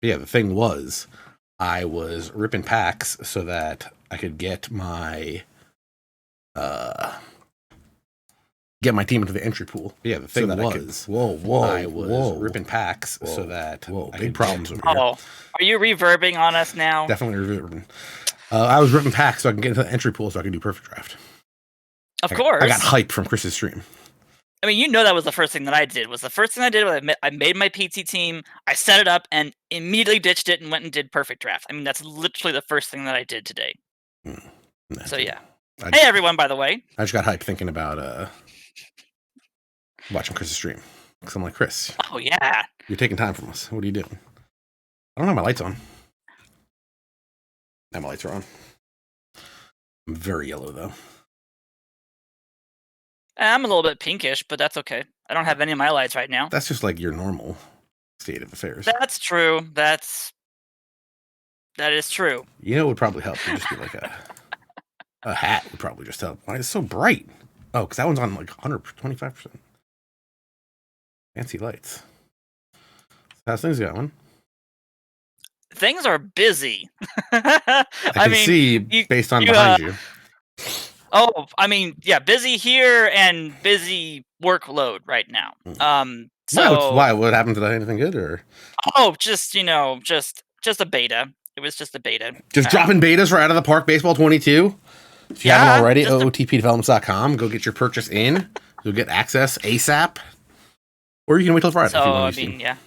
Yeah, the thing was, I was ripping packs so that I could get my team into the entry pool. Yeah, the thing was, I was ripping packs so that big problems over here. Oh, are you reverbing on us now? Definitely reverbing. I was ripping packs so I can get into the entry pool so I can do perfect draft. Of course. I got hype from Chris's stream. I mean, you know that was the first thing that I did. I made my PT team, I set it up, and immediately ditched it and went and did perfect draft. I mean, that's literally the first thing that I did today. So yeah. Hey everyone, by the way. I just got hype thinking about watching Chris's stream. Because I'm like, Chris. Oh yeah. You're taking time from us. What are you doing? I don't have my lights on. Now my lights are on. I'm very yellow though. I'm a little bit pinkish, but that's okay. I don't have any of my lights right now. That's just like your normal state of affairs. That's true. That is true. You know, it would probably help to just be like a hat would probably just help. Why is it so bright? Oh, because that one's on like 125%. Fancy lights. How's things going? Things are busy. I can see based on behind you. Oh, I mean, yeah, busy here and busy workload right now. So why? What happened today? Anything good or? Oh, just just a beta. It was just a beta. Just dropping betas right out of the park. Baseball 22. If you haven't already, OOTPdevelopments.com. Go get your purchase in. You'll get access ASAP. Or you can wait till Friday. So, if you want to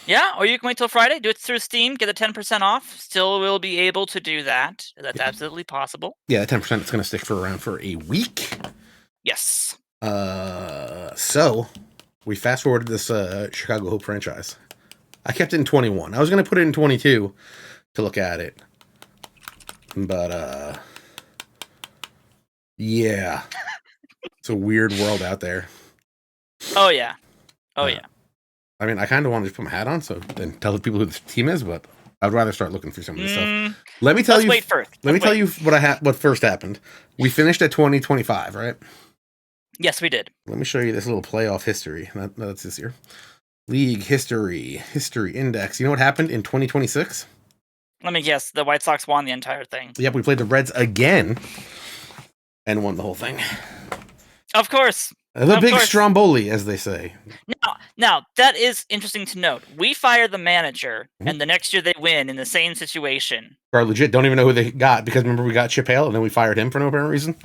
yeah, or you can wait till Friday. Do it through Steam. Get the 10% off. Still will be able to do that. That's absolutely possible. Yeah, 10% is going to stick around for a week. Yes. So we fast forwarded this Chicago Hope franchise. I kept it in 21. I was going to put it in 22 to look at it. But, yeah. It's a weird world out there. Oh, yeah. Oh, yeah. I mean, I kind of wanted to put my hat on and tell the people who the team is, but I'd rather start looking through some of this stuff. Let me tell you. Wait first. Let me tell you what first happened. We finished at 2025, right? Yes, we did. Let me show you this little playoff history. That's this year. League history index. You know what happened in 2026? Let me guess. The White Sox won the entire thing. Yep, we played the Reds again and won the whole thing. Of course. The big Stromboli, as they say. Now, that is interesting to note. We fired the manager, and the next year they win in the same situation. Or legit, don't even know who they got, because remember we got Chip Hale, and then we fired him for no apparent reason?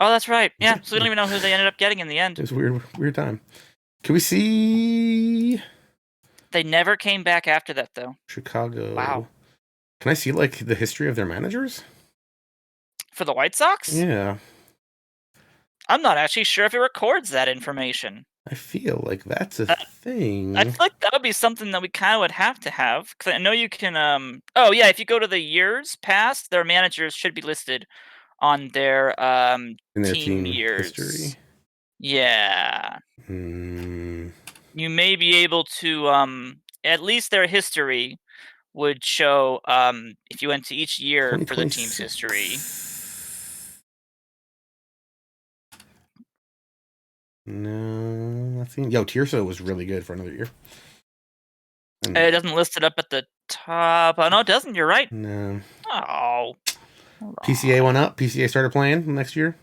Oh, that's right. Yeah, so we don't even know who they ended up getting in the end. It was a weird time. Can we see... They never came back after that, though. Chicago. Wow. Can I see, like, the history of their managers? For the White Sox? Yeah. I'm not actually sure if it records that information. I feel like that's a thing. I feel like that would be something that we kind of would have to have. Because I know you can... Oh, yeah, if you go to the years past, their managers should be listed on their, in their team years. History? Yeah. You may be able to... at least their history would show if you went to each year for the team's history. No, nothing. Yo, Tirso was really good for another year. It doesn't list it up at the top. Oh, no, it doesn't. You're right. No. Oh. PCA went up. PCA started playing next year.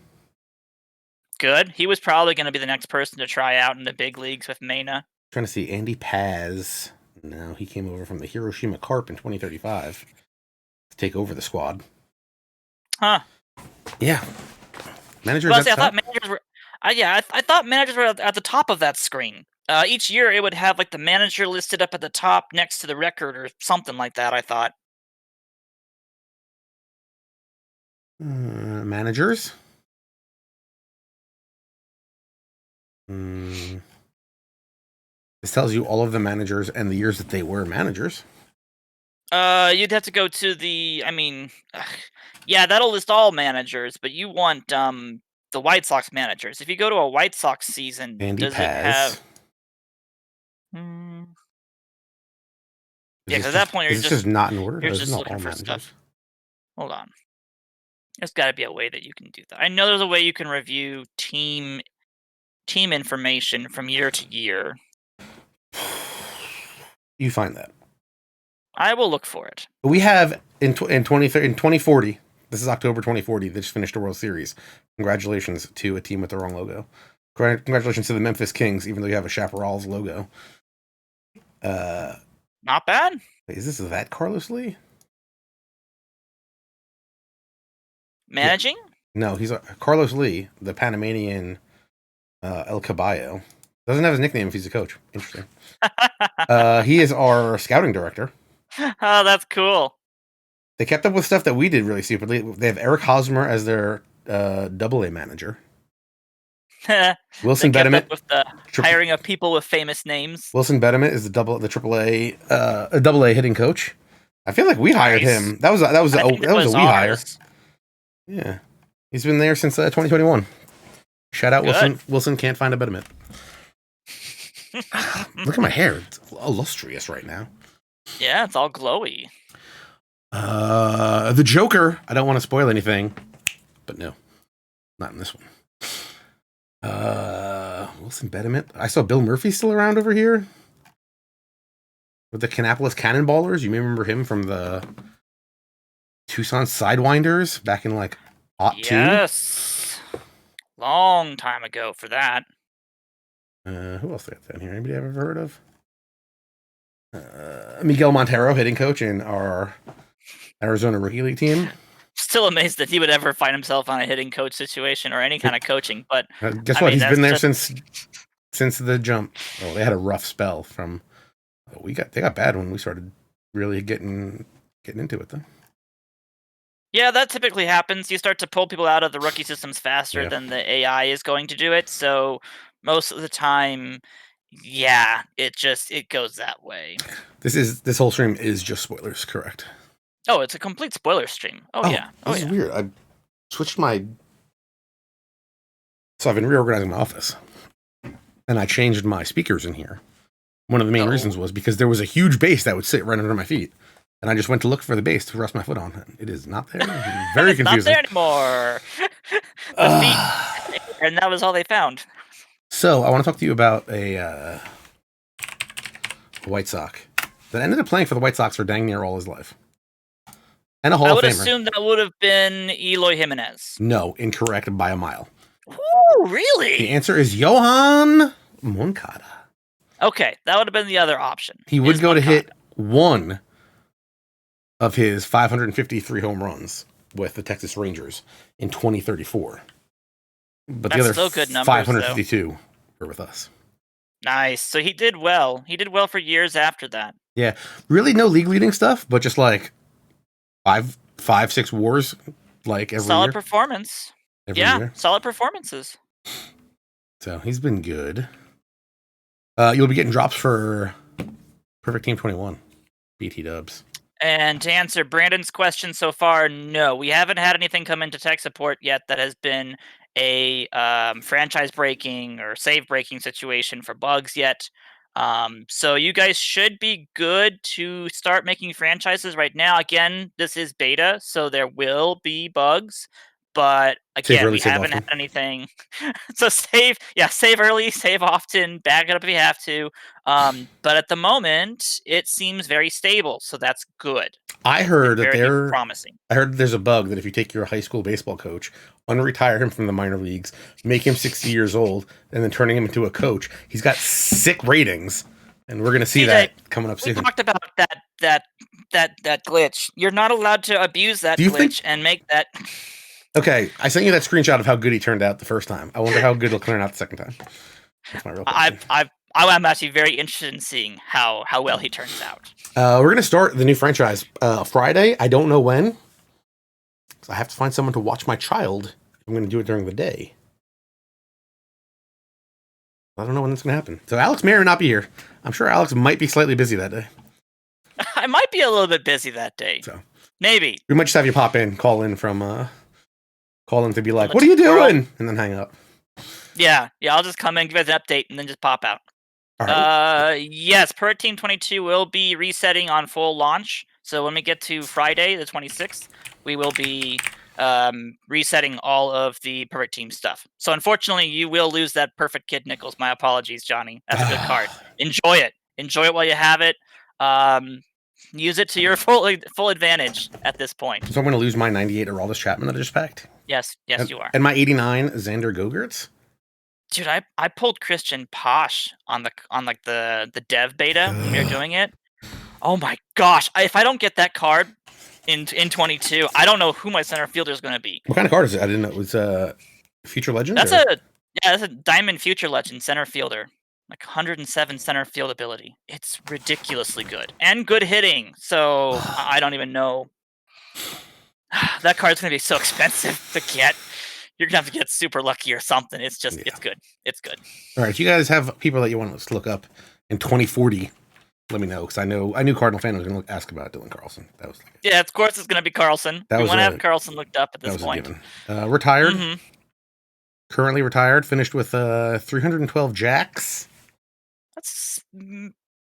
Good. He was probably going to be the next person to try out in the big leagues with Mena. Trying to see Andy Paz. No, he came over from the Hiroshima Carp in 2035 to take over the squad. Huh. Yeah. Managers. I thought managers were. I thought managers were at the top of that screen. Each year it would have like the manager listed up at the top next to the record or something like that. I thought. Managers. This tells you all of the managers and the years that they were managers. You'd have to go to the. I mean, yeah, that'll list all managers, but you want the White Sox managers. If you go to a White Sox season, Andy does Paz. it have? Yeah, because at that point you're just not in order. You're just looking for stuff. Hold on. There's got to be a way that you can do that. I know there's a way you can review team information from year to year. You find that. I will look for it. We have in 2040. This is October 2040. They just finished the World Series. Congratulations to a team with the wrong logo. Congratulations to the Memphis Kings, even though you have a Chaparral's logo. Not bad. Wait, is this that Carlos Lee? Managing? Yeah. No, he's Carlos Lee, the Panamanian El Caballo. Doesn't have his nickname if he's a coach. Interesting. He is our scouting director. Oh, that's cool. They kept up with stuff that we did really stupidly. They have Eric Hosmer as their AA manager. Wilson Betterment with the hiring of people with famous names. Wilson Betterment is the AAA AA hitting coach. I feel like we hired him. That was a we hire. Yeah, he's been there since 2021. Shout out Wilson. Wilson can't find a Betterment. Look at my hair; it's illustrious right now. Yeah, it's all glowy. The Joker. I don't want to spoil anything, but no, not in this one. Wilson Betterment. I saw Bill Murphy still around over here with the Kannapolis Cannonballers. You may remember him from the Tucson Sidewinders back in like '02. Yes, long time ago for that. Who else got down here? Anybody I've ever heard of? Miguel Montero, hitting coach in our Arizona Rookie League team. Still amazed that he would ever find himself on a hitting coach situation or any kind of coaching. But guess what? He's been there since the jump. Oh, they had a rough spell from. They got bad when we started really getting into it though. Yeah, that typically happens. You start to pull people out of the rookie systems faster than the AI is going to do it. So most of the time, yeah, it goes that way. This whole stream is just spoilers, correct? Oh, it's a complete spoiler stream. Oh yeah. This is weird. I switched my. So I've been reorganizing my office, and I changed my speakers in here. One of the main reasons was because there was a huge base that would sit right under my feet. And I just went to look for the base to rest my foot on. It is not there. Very confusing. It's not there anymore. Feet, and that was all they found. So I want to talk to you about a White Sox that ended up playing for the White Sox for dang near all his life. And a Hall of Famer. I would assume that would have been Eloy Jimenez. No, incorrect by a mile. Ooh, really? The answer is Johan Moncada. Okay, that would have been the other option. He would go to hit one of his 553 home runs with the Texas Rangers in 2034. But the other still good numbers, 552 were with us. Nice. So he did well. He did well for years after that. Yeah. Really no league leading stuff, but just like 6 wars like every solid year. Performance. Every year. Solid performances. So he's been good. You'll be getting drops for Perfect Team 21. BT dubs. And to answer Brandon's question so far, no, we haven't had anything come into tech support yet that has been a franchise breaking or save breaking situation for bugs yet. So you guys should be good to start making franchises right now. Again, this is beta, so there will be bugs. But again, we haven't had anything. So save early, save often, back it up if you have to. But at the moment, it seems very stable, so that's good. I heard that they're promising. I heard there's a bug that if you take your high school baseball coach, unretire him from the minor leagues, make him 60 years old, and then turning him into a coach, he's got sick ratings, and we're gonna see that coming up soon. We talked about that glitch. You're not allowed to abuse that glitch and make that. Okay, I sent you that screenshot of how good he turned out the first time. I wonder how good he'll turn out the second time. That's my real question. I'm actually very interested in seeing how well he turns out. We're going to start the new franchise Friday. I don't know when. So I have to find someone to watch my child. I'm going to do it during the day. I don't know when that's going to happen. So Alex may or not be here. I'm sure Alex might be slightly busy that day. I might be a little bit busy that day. So maybe. We might just have you pop in, call in to be like, what are you doing? And then hang up. Yeah, I'll just come in, give you an update, and then just pop out. All right. Yes, Perfect Team 22 will be resetting on full launch. So when we get to Friday, the 26th, we will be resetting all of the Perfect Team stuff. So unfortunately, you will lose that Perfect Kid Nichols. My apologies, Johnny. That's a good card. Enjoy it. Enjoy it while you have it. Use it to your full advantage at this point. So I'm going to lose my 98 Aroldis Chapman that I just packed? Yes, you are. And my 89 Xander Gogertz? Dude, I pulled Christian Posh on the dev beta when we were doing it. Oh my gosh! If I don't get that card in 22, I don't know who my center fielder is going to be. What kind of card is it? I didn't know it was Future Legend. That's a Diamond Future Legend center fielder, like 107 center field ability. It's ridiculously good and good hitting. So I don't even know. That card's going to be so expensive to get. You're gonna have to get super lucky or something. It's just, it's good. It's good. All right, if you guys have people that you want us to look up in 2040, let me know, because I knew Cardinal fan was going to ask about Dylan Carlson. That was yeah, of course it's going to be Carlson. We want to have Carlson looked up at this point. Retired, currently retired, finished with 312 jacks. That's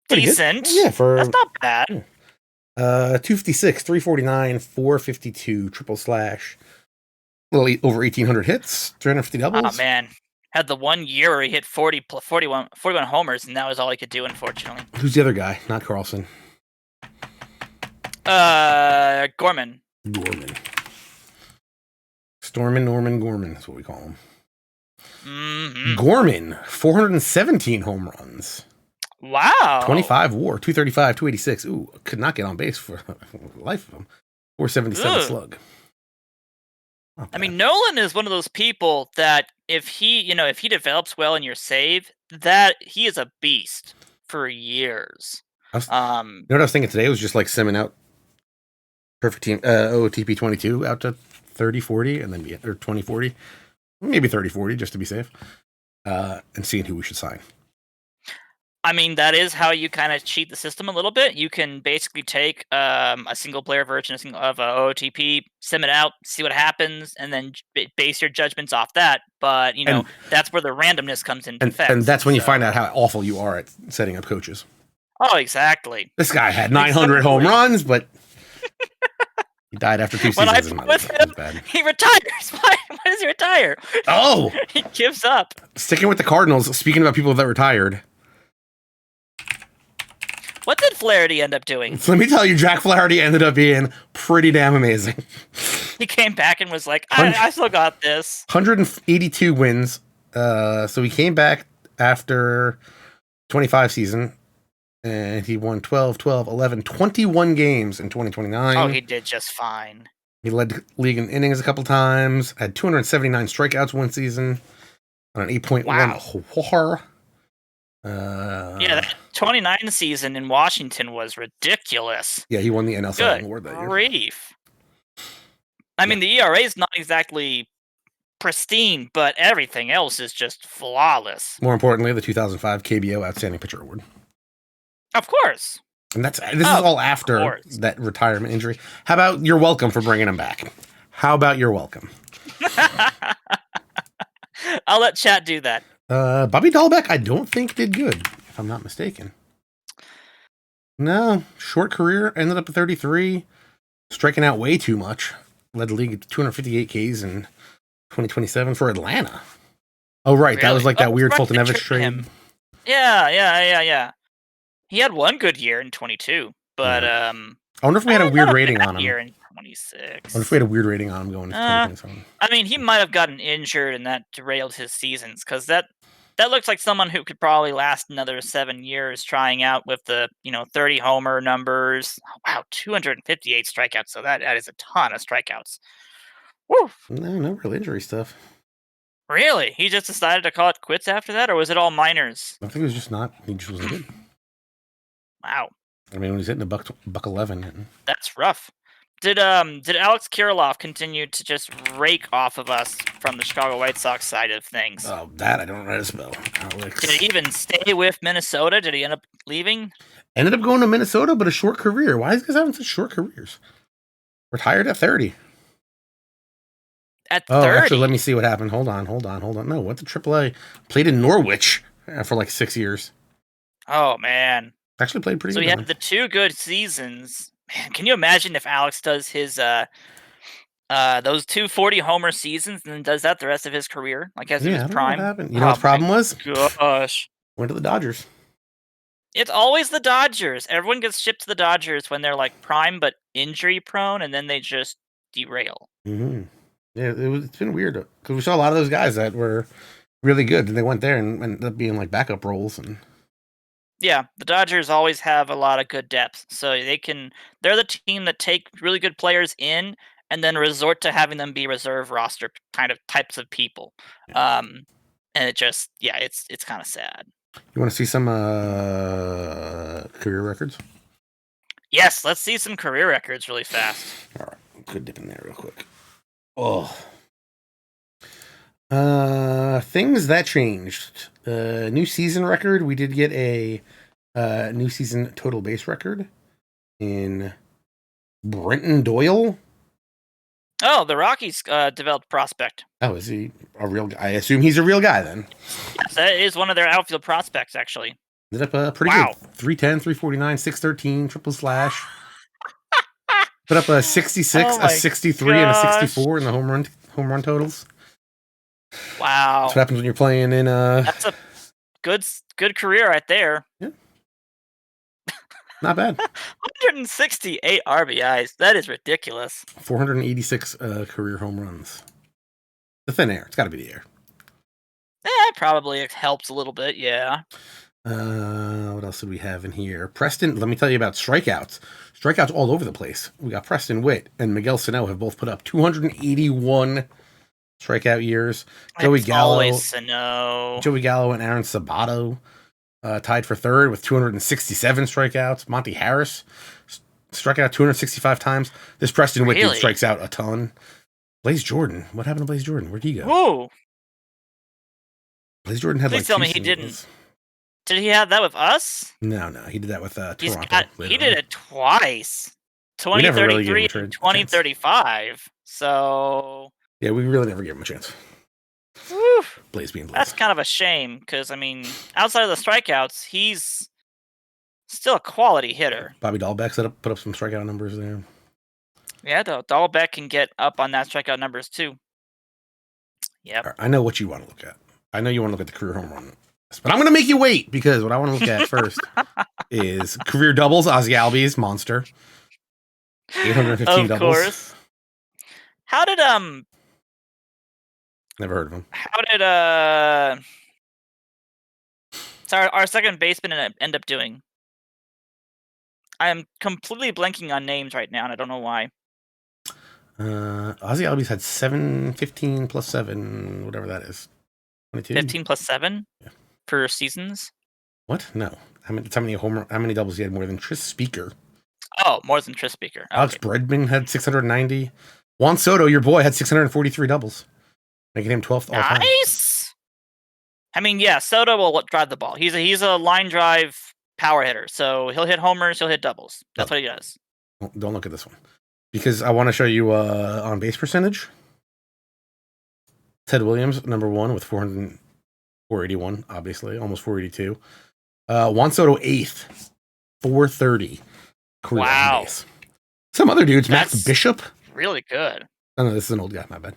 decent. Yeah, that's not bad. Yeah. 256, 349, 452, triple slash. Little over 1,800 hits, 350 doubles. Oh man, had the 1 year where he hit 41 homers, and that was all he could do, unfortunately. Who's the other guy? Not Carlson. Gorman. Norman Gorman. That's what we call him. Gorman, 417 home runs. Wow. 25 WAR, 235, 286. Ooh, could not get on base for the life of him. 477 slug. I mean, Nolan is one of those people that if he develops well in your save, that he is a beast for years. You know what I was thinking today was just like simming out perfect team OOTP 22 out to 30, 40, and then or 20, 40, maybe 30, 40 just to be safe, and seeing who we should sign. I mean, that is how you kind of cheat the system a little bit. You can basically take a single-player version of OOTP, sim it out, see what happens, and then base your judgments off that. But, that's where the randomness comes into effect. And that's when you find out how awful you are at setting up coaches. Oh, exactly. This guy had 900 home runs, but he died after 2 seasons. He retires. Why does he retire? Oh! He gives up. Sticking with the Cardinals, speaking about people that retired... What did Flaherty end up doing? So let me tell you, Jack Flaherty ended up being pretty damn amazing. He came back and was like, I still got this. 182 wins. So he came back after 25 season, and he won 12, 11, 21 games in 2029. Oh, he did just fine. He led the league in innings a couple times, had 279 strikeouts one season on an 8.1 WAR. That 29 season in Washington was ridiculous. Yeah, he won the NL Cy Young Award that year. Grief. I mean, the ERA is not exactly pristine, but everything else is just flawless. More importantly, the 2005 KBO Outstanding Pitcher Award. Of course. And this is all after that retirement injury. How about you're welcome for bringing him back? How about you're welcome? I'll let chat do that. Bobby Dahlbeck, I don't think did good, if I'm not mistaken. No, short career, ended up at 33, striking out way too much. Led the league at 258 Ks in 2027 for Atlanta. Oh, right, really? That was like that weird Fulton-Evans trade. Yeah. He had one good year in 22, but I wonder if we had a weird rating on him. Year in 26. I wonder if we had a weird rating on him going into 2027. I mean, he might have gotten injured and that derailed his seasons, because that looks like someone who could probably last another 7 years trying out with the 30 homer numbers. Wow, 258 strikeouts. So that is a ton of strikeouts. Woo. No real injury stuff. Really? He just decided to call it quits after that, or was it all minors? I think it was just not. He just wasn't good. Wow. I mean, when he's hitting a buck 11. That's rough. Did Alex Kirilloff continue to just rake off of us from the Chicago White Sox side of things? Oh, that I don't know how to spell. Alex. Did he even stay with Minnesota? Did he end up leaving? Ended up going to Minnesota, but a short career. Why is he having such short careers? Retired at 30. At 30? Actually, let me see what happened. Hold on. No, went to AAA. Played in Norwich for like 6 years. Oh, man. Actually played pretty good. So he had the 2 good seasons. Man, can you imagine if Alex does his those 2 40 homer seasons and then does that the rest of his career, like as his prime? What happened. You know what the problem was? Gosh, went to the Dodgers. It's always the Dodgers. Everyone gets shipped to the Dodgers when they're like prime but injury prone, and then they just derail. Mm-hmm. Yeah, it's been weird because we saw a lot of those guys that were really good, and they went there and ended up being like backup roles. And yeah, the Dodgers always have a lot of good depth, so they're the team that take really good players in and then resort to having them be reserve roster kind of types of people. Yeah. And it's kind of sad. You want to see some career records? Yes, let's see some career records really fast. All right, could dip in there real quick. Oh, things that changed. New season record. We did get a new season total base record in Brenton Doyle. Oh, the Rockies developed prospect. Oh, is he a real guy? I assume he's a real guy then. Yes, that is one of their outfield prospects, actually. Ended up pretty good. 310, 349, 613, triple slash. Put up a 66, a 63, and a 64 in the home run totals. Wow. That's what happens when you're playing in That's a good career right there. Yeah. Not bad. 168 RBIs. That is ridiculous. 486 career home runs. The thin air. It's got to be the air. Probably helps a little bit, yeah. What else did we have in here? Preston, let me tell you about strikeouts. Strikeouts all over the place. We got Preston Witt and Miguel Sano have both put up 281 strikeout years. Joey Gallo and Aaron Sabato tied for third with 267 strikeouts. Monty Harris struck out 265 times. This Preston Witt dude strikes out a ton. Blaze Jordan. What happened to Blaze Jordan? Where'd he go? Whoa. Blaze Jordan had Please tell me he didn't. Did he have that with us? No. He did that with Toronto. He did it twice. 2033 and 2035. So... yeah, we really never gave him a chance. Woo. Blaze being Blaze. That's kind of a shame, because, I mean, outside of the strikeouts, he's still a quality hitter. Bobby Dahlbeck put up some strikeout numbers there. Yeah, Dahlbeck can get up on that strikeout numbers, too. Yep. Right, I know what you want to look at. I know you want to look at the career home run. But I'm going to make you wait, because what I want to look at first is career doubles. Ozzy Albies, monster. 815 doubles. Of course. How did, never heard of him. How did, sorry, our second baseman end up doing? I am completely blanking on names right now, and I don't know why. Ozzy Albies had 15 plus 7, whatever that is. 22? 15 plus 7? Yeah. For seasons? What? No. How many doubles he had more than Tris Speaker? Oh, more than Tris Speaker. Okay. Alex Bregman had 690. Juan Soto, your boy, had 643 doubles, making him 12th all time. Nice. I mean, yeah, Soto will drive the ball. He's a line drive power hitter, so he'll hit homers, he'll hit doubles. That's what he does. Don't look at this one, because I want to show you on base percentage. Ted Williams, number 1 with 481, obviously, almost 482. Juan Soto, 8th, 430. Career on base. Some other dudes, Max Bishop. Really good. Oh, no, this is an old guy, my bad.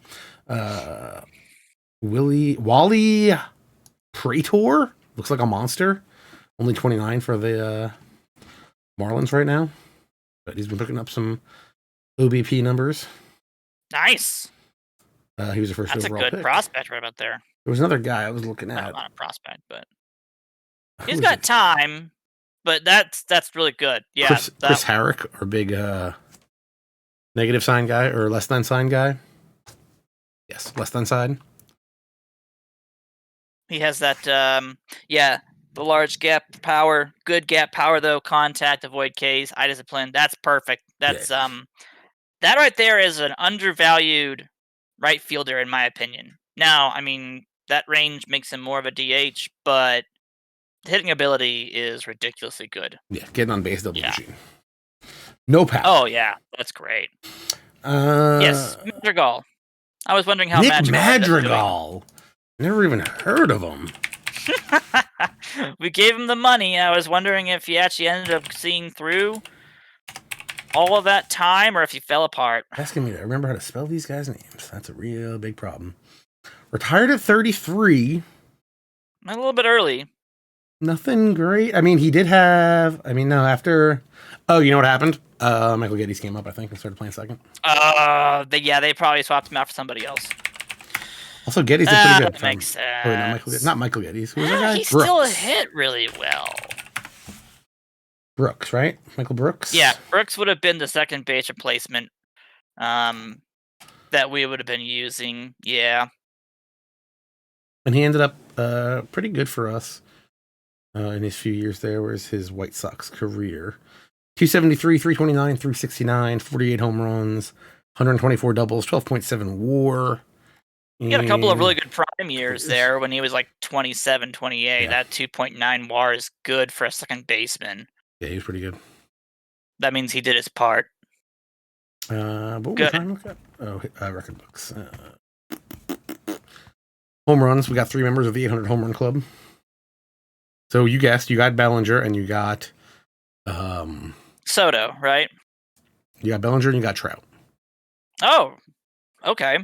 Wally Praetor, looks like a monster. Only 29 for the Marlins right now. But he's been picking up some OBP numbers. Nice. He was the first overall pick. That's a good prospect right about there. There was another guy I was looking at. Not a prospect, but he's got time. But that's really good. Yeah. Chris Harrick, our big negative sign guy, or less than sign guy. Yes, less than sign. He has that, the large gap power, good gap power though, contact, avoid Ks, eye discipline. That's perfect. That's that right there is an undervalued right fielder in my opinion. Now, I mean, that range makes him more of a DH, but hitting ability is ridiculously good. Yeah, getting on base double machine. No power. Oh yeah, that's great. Yes, Madrigal. I was wondering how Nick Madrigal. Never even heard of him. We gave him the money. I was wondering if he actually ended up seeing through all of that time, or if he fell apart. Asking me to remember how to spell these guys' names. That's a real big problem. Retired at 33. A little bit early. Nothing great. I mean, he did have. I mean, no. After. Oh, you know what happened? Michael Geddes came up, I think, and started playing second. They probably swapped him out for somebody else. Also, Geddes did pretty good. That makes sense. Oh, not Michael Geddes. Who was that guy? He still hit really well. Brooks, right? Michael Brooks? Yeah, Brooks would have been the second base replacement that we would have been using. Yeah. And he ended up pretty good for us in his few years there, whereas his White Sox career. 273, 329, 369, 48 home runs, 124 doubles, 12.7 WAR. He had a couple of really good prime years there when he was like 27, 28. Yeah. That 2.9 WAR is good for a second baseman. Yeah, he was pretty good. That means he did his part. What were we trying to look at? Oh, record books. Home runs. We got 3 members of the 800 home run club. So you guessed. You got Bellinger and you got Soto, right? You got Bellinger and you got Trout. Oh, okay.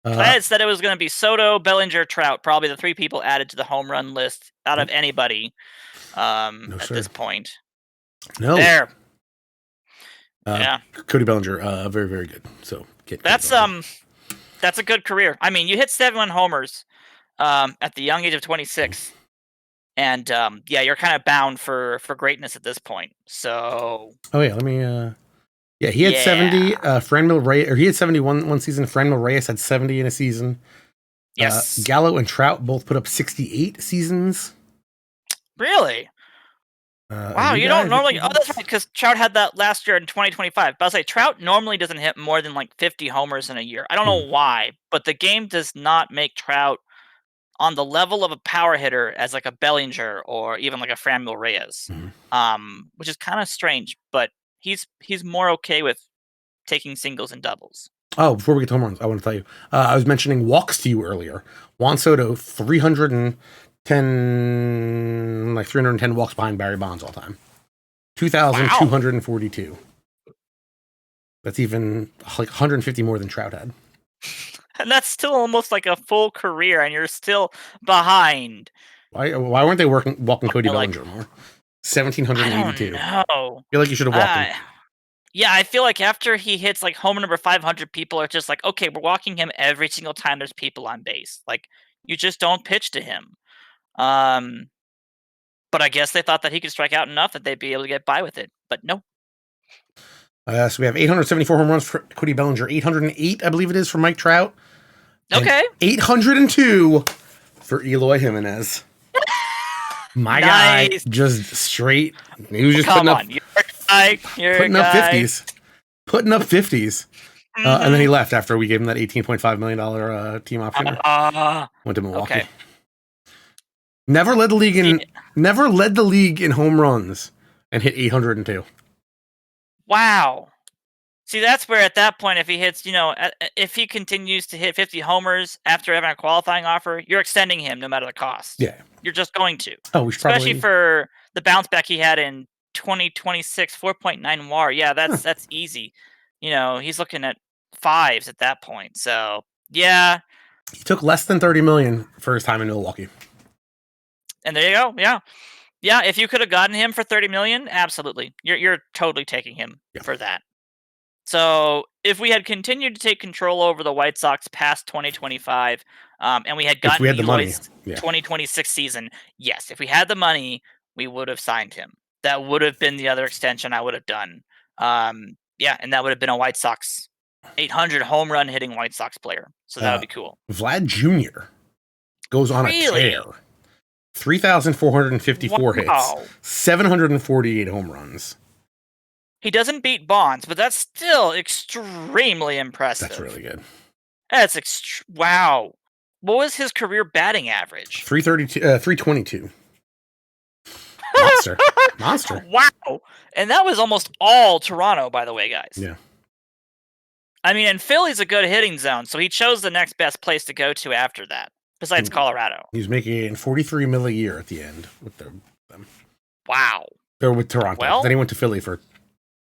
I had said it was going to be Soto, Bellinger, Trout, probably the 3 people added to the home run list out of anybody at this point. No. There. Yeah. Cody Bellinger, very, very good. So that's a good career. I mean, you hit 71 homers at the young age of 26. And you're kind of bound for greatness at this point. So. Oh yeah, let me. Yeah, he had 70. Franmil Reyes, or he had 71 one season. Franmil Reyes had 70 in a season. Yes. Gallo and Trout both put up 68 seasons. Really? Wow, you don't normally. Oh, that's right, because Trout had that last year in 2025. But I'll say Trout normally doesn't hit more than like 50 homers in a year. I don't know why, but the game does not make Trout on the level of a power hitter as like a Bellinger or even like a Franmil Reyes, which is kind of strange. But he's more okay with taking singles and doubles. Oh, before we get to home runs, I want to tell you, I was mentioning walks to you earlier. Juan Soto, 310 walks behind Barry Bonds all time. 2,242. Wow. That's even like 150 more than Trout had. And that's still almost like a full career, and you're still behind. Why weren't they walking Cody Bellinger more? 1,782. I feel like you should have walked him. Yeah, I feel like after he hits like home number 500, people are just like, okay, we're walking him every single time there's people on base. Like, you just don't pitch to him. But I guess they thought that he could strike out enough that they'd be able to get by with it. But no. So we have 874 home runs for Cody Bellinger, 808, I believe it is, for Mike Trout. Okay. 802 for Eloy Jimenez. My guy, just straight. He was just putting up 50s. Putting up 50s. And then he left after we gave him that $18.5 million team option. Went to Milwaukee. Okay. Never led the league in home runs and hit 802. Wow. See, that's where at that point, if he hits, if he continues to hit 50 homers after having a qualifying offer, you're extending him no matter the cost. Yeah. You're just going to. Oh, especially for the bounce back he had in 2026, 4.9 WAR. Yeah, that's easy. He's looking at 5s at that point. So, yeah. He took less than $30 million for his time in Milwaukee. And there you go. Yeah. Yeah, if you could have gotten him for $30 million, absolutely. You're totally taking him for that. So if we had continued to take control over the White Sox past 2025, and we had gotten Eloy's 2026 season, yes, if we had the money, we would have signed him. That would have been the other extension I would have done. And that would have been a White Sox 800 home run hitting White Sox player. So that would be cool. Vlad Jr. goes on a tear. 3,454 hits, 748 home runs. He doesn't beat Bonds, but that's still extremely impressive. That's really good. That's wow. What was his career batting average? 322. Monster. Wow. And that was almost all Toronto, by the way, guys. Yeah. I mean, and Philly's a good hitting zone, so he chose the next best place to go to after that, besides Colorado. He's making $43 million a year at the end with them. Wow. They're with Toronto. Well, then he went to Philly for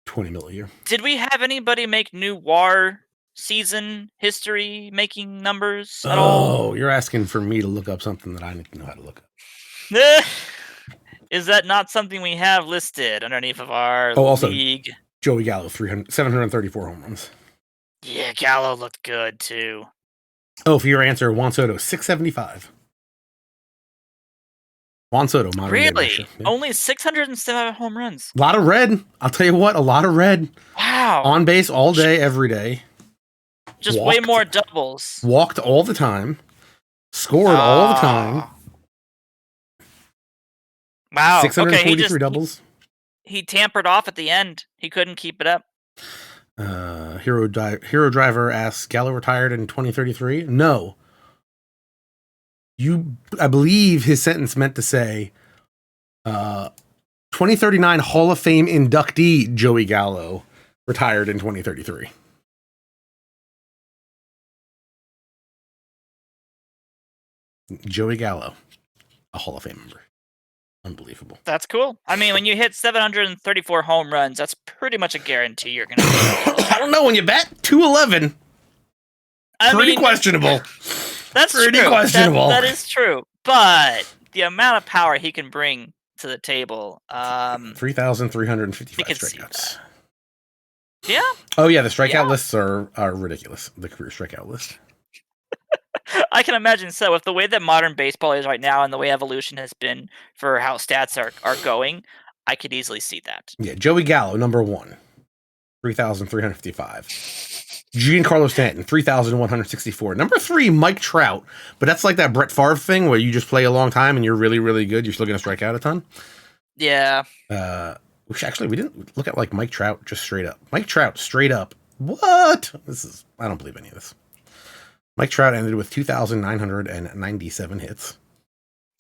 $20 million a year. Did we have anybody make new WAR season history making numbers at all? Oh, you're asking for me to look up something that I need to know how to look up. Is that not something we have listed underneath of our league? Joey Gallo, 734 home runs. Yeah, Gallo looked good too. Oh, for your answer, Juan Soto, 675. Juan Soto, modern day. Really? Yeah. Only 607 home runs. A lot of red. I'll tell you what, a lot of red. Wow. On base all day, every day. Just way more doubles. Walked all the time. Scored all the time. Wow. 643 doubles. He tampered off at the end. He couldn't keep it up. Hero Driver asks, Gallo retired in 2033? No. I believe his sentence meant to say 2039 Hall of Fame inductee Joey Gallo retired in 2033. Joey Gallo, a Hall of Fame member. Unbelievable. That's cool. I mean, when you hit 734 home runs, that's pretty much a guarantee you're going to I don't know. When you bat 211, pretty questionable. That's pretty true. questionable. That is true. But the amount of power he can bring to the table. 3,355 strikeouts. Yeah? Oh, yeah. The strikeout lists are ridiculous. The career strikeout list. I can imagine so. With the way that modern baseball is right now and the way evolution has been for how stats are going, I could easily see that. Yeah, Joey Gallo, number 1, 3,355. Giancarlo Stanton, 3,164. Number 3, Mike Trout. But that's like that Brett Favre thing where you just play a long time and you're really, really good. You're still going to strike out a ton. Yeah. Which actually, we didn't look at like Mike Trout just straight up. Mike Trout straight up. What? I don't believe any of this. Mike Trout ended with 2,997 hits.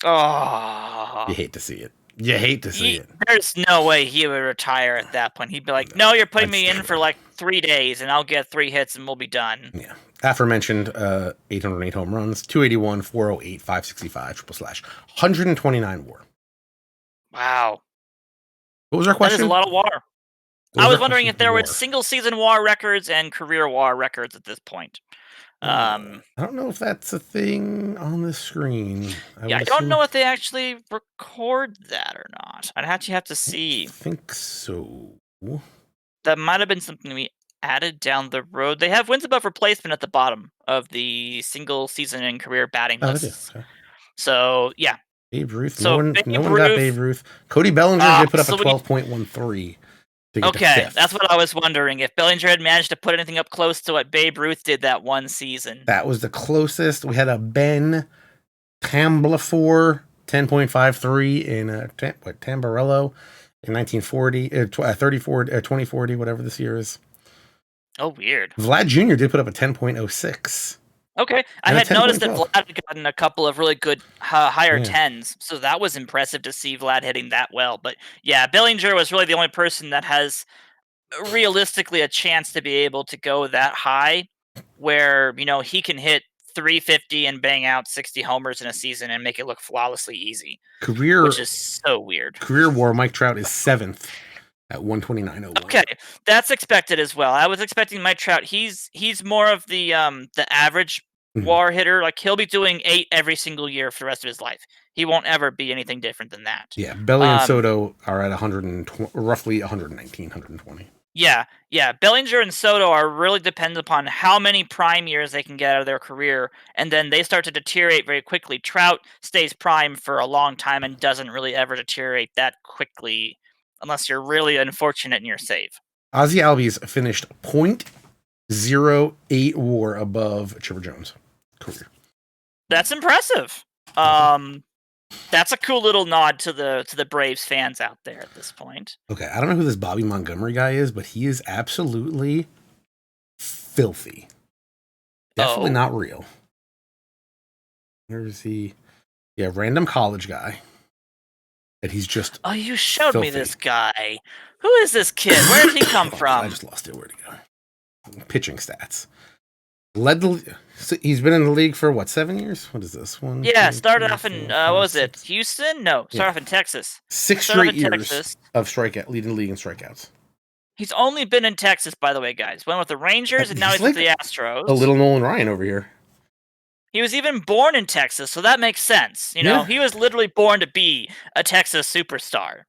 Oh. You hate to see it. You hate to see it. There's no way he would retire at that point. He'd be like, no, you're putting me in for like 3 days and I'll get 3 hits and we'll be done. Yeah. Aforementioned 808 home runs, 281, 408, 565, triple slash, 129 WAR. Wow. What was our question? That is a lot of WAR. I was wondering if there were single season WAR records and career WAR records at this point. I don't know if that's a thing on the screen. I don't know if they actually record that or not. I'd actually have to see. I think so. That might have been something we added down the road. They have wins above replacement at the bottom of the single season and career batting lists. Okay. So, yeah. Babe Ruth. No one got Babe Ruth. Cody Bellinger did put up a 12.13. Okay, that's what I was wondering. If Bellinger had managed to put anything up close to what Babe Ruth did that one season. That was the closest. We had a Ben Tamblafore 10.53 in Tamborello in 1940, 2040, whatever this year is. Oh, weird. Vlad Jr. did put up a 10.06. Okay, I had noticed that Vlad had gotten a couple of really good higher 10s, so that was impressive to see Vlad hitting that well. But yeah, Bellinger was really the only person that has realistically a chance to be able to go that high, where he can hit 350 and bang out 60 homers in a season and make it look flawlessly easy. Which is so weird. Career WAR, Mike Trout is 7th. At 129.01. Okay, that's expected as well. I was expecting Mike Trout. He's more of the average WAR hitter. Like he'll be doing 8 every single year for the rest of his life. He won't ever be anything different than that. Yeah, Belly and Soto are at roughly 119, 120. Yeah. Bellinger and Soto are really dependent upon how many prime years they can get out of their career, and then they start to deteriorate very quickly. Trout stays prime for a long time and doesn't really ever deteriorate that quickly. Unless you're really unfortunate in your save. Ozzie Albies finished .08 WAR above Chipper Jones' career. That's impressive. That's a cool little nod to the Braves fans out there at this point. Okay, I don't know who this Bobby Montgomery guy is, but he is absolutely filthy. Definitely not real. Where is he? Yeah, random college guy. And he's just you showed me this guy. Who is this kid? Where did he come from? I just lost it. Where'd he go? Pitching stats. He's been in the league for 7 years? What is this one? Yeah, started off in what was it? Houston? No, started off in Texas. 6 straight years of strikeout, leading the league in strikeouts. He's only been in Texas, by the way, guys. Went with the Rangers and now he's with the Astros. A little Nolan Ryan over here. He was even born in Texas, so that makes sense. You know, he was literally born to be a Texas superstar.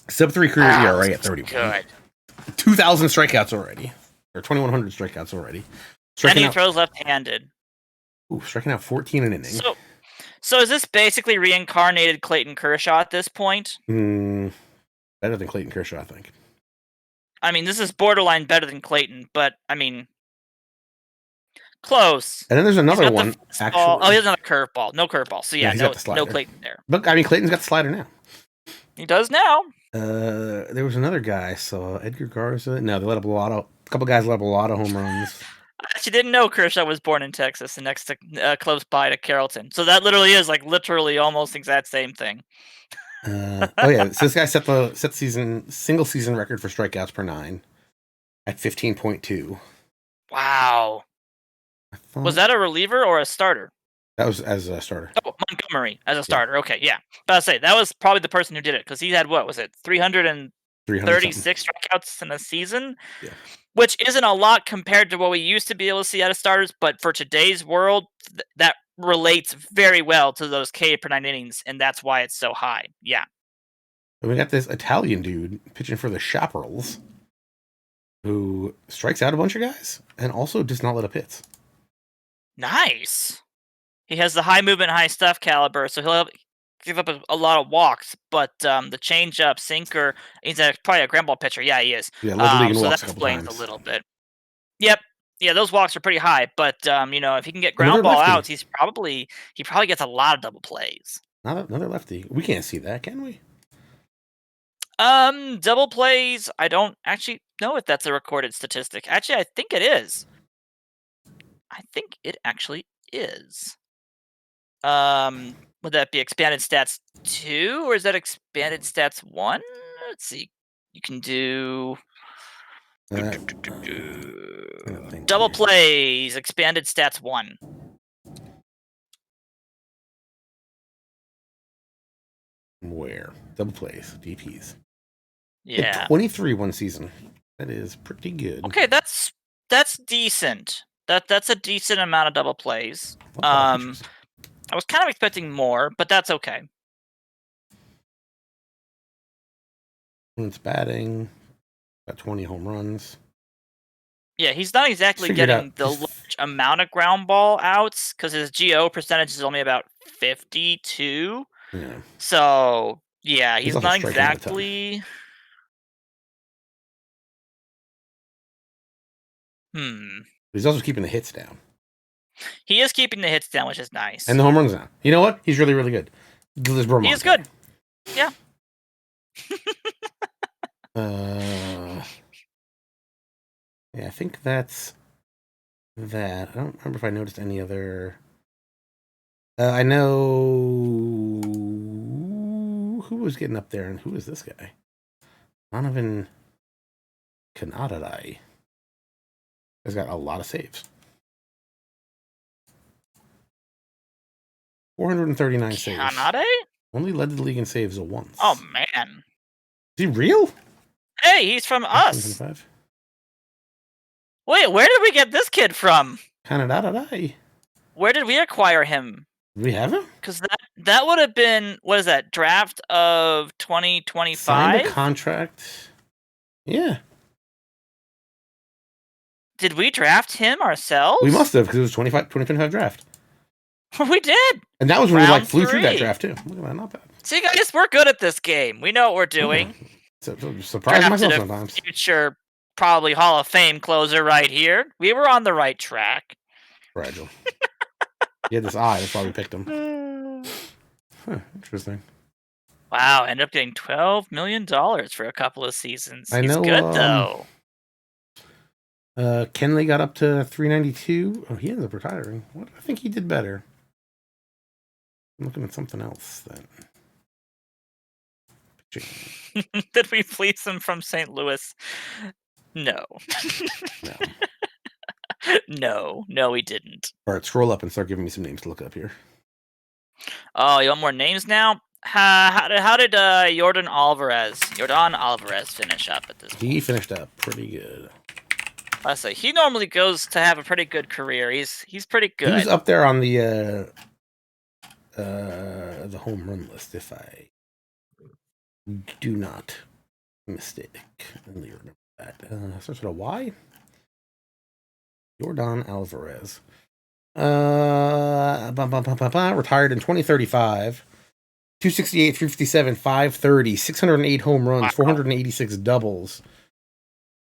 Sub-3 career ERA at 31. Good. 2,000 strikeouts already. Or 2,100 strikeouts already. And he throws left-handed. Ooh, striking out 14 an inning. So is this basically reincarnated Clayton Kershaw at this point? Better than Clayton Kershaw, I think. I mean, this is borderline better than Clayton, but, I mean, close. And then there's another one, actually. Oh, he has another curveball. No curveball. So, yeah, no Clayton there. But, I mean, Clayton's got the slider now. He does now. There was another guy, so Edgar Garza. No, they let up a couple guys let up a lot of home runs. I actually didn't know Kershaw was born in Texas and next to close by to Carrollton. So that literally is literally almost exact same thing. So this guy set the single season record for strikeouts per 9 at 15.2. Wow. Was that a reliever or a starter? That was as a starter. Oh, Montgomery as a starter. Yeah. Okay, yeah. But I'll say that was probably the person who did it because he had 336 strikeouts in a season? Yeah. Which isn't a lot compared to what we used to be able to see out of starters, but for today's world, that relates very well to those K per 9 innings, and that's why it's so high. Yeah. And we got this Italian dude pitching for the Chaparrals who strikes out a bunch of guys and also does not let up hits. Nice. He has the high movement, high stuff caliber, so he'll give up a lot of walks, but the changeup, sinker, he's probably a ground ball pitcher. Yeah, he is. Yeah, led the league in so walks that explains a little bit. Yep. Yeah, those walks are pretty high, but if he can get ground ball outs, he probably gets a lot of double plays. Another lefty. We can't see that, can we? Double plays, I don't actually know if that's a recorded statistic. Actually, I think it is. I think it actually is. Would that be expanded stats 2 or is that expanded stats 1? Let's see. You can do double plays, expanded stats 1. Where? Double plays, DPs. Yeah. 23 one season. That is pretty good. Okay, that's decent. That's a decent amount of double plays. I was kind of expecting more, but that's okay. It's batting. Got 20 home runs. Yeah, he's not exactly getting the large amount of ground ball outs because his GO percentage is only about 52. Yeah. So, yeah, he's not exactly... He's also keeping the hits down. He is keeping the hits down, which is nice. And the home runs down. You know what? He's really, really good. He is good. Yeah. Yeah, I think that's that. I don't remember if I noticed any other. I know who was getting up there, and who is this guy? Donovan Canada. He's got a lot of saves. 439 saves. Canada? Only led the league in saves once. Oh, man. Is he real? Hey, he's from us. Wait, where did we get this kid from? Canada. Where did we acquire him? Did we have him? Because that would have been, what is that, draft of 2025? Signed a contract. Yeah. Did we draft him ourselves? We must have, because it was 2025 draft. We did. And that was when we flew through that draft too. Look at that, not bad. See, guys, we're good at this game. We know what we're doing. So surprise myself sometimes. Future, probably Hall of Fame closer right here. We were on the right track. Fragile. He had this eye. That's why we picked him. Interesting. Wow, ended up getting $12 million for a couple of seasons. I know, he's good though. Kenley got up to 392. Oh, he ended up retiring. What? I think he did better. I'm looking at something else then. Did we fleece him from St. Louis? No. No, we didn't. All right, scroll up and start giving me some names to look up here. Oh, you want more names now? How did Yordan Alvarez finish up at this point? He finished up pretty good. I say he normally goes to have a pretty good career. He's pretty good. He was up there on the home run list, if I do not mistake. Let me remember that. Starts with a Y. Jordan Alvarez. Retired in 2035. 268, 357, 530, 608 home runs, 486 doubles.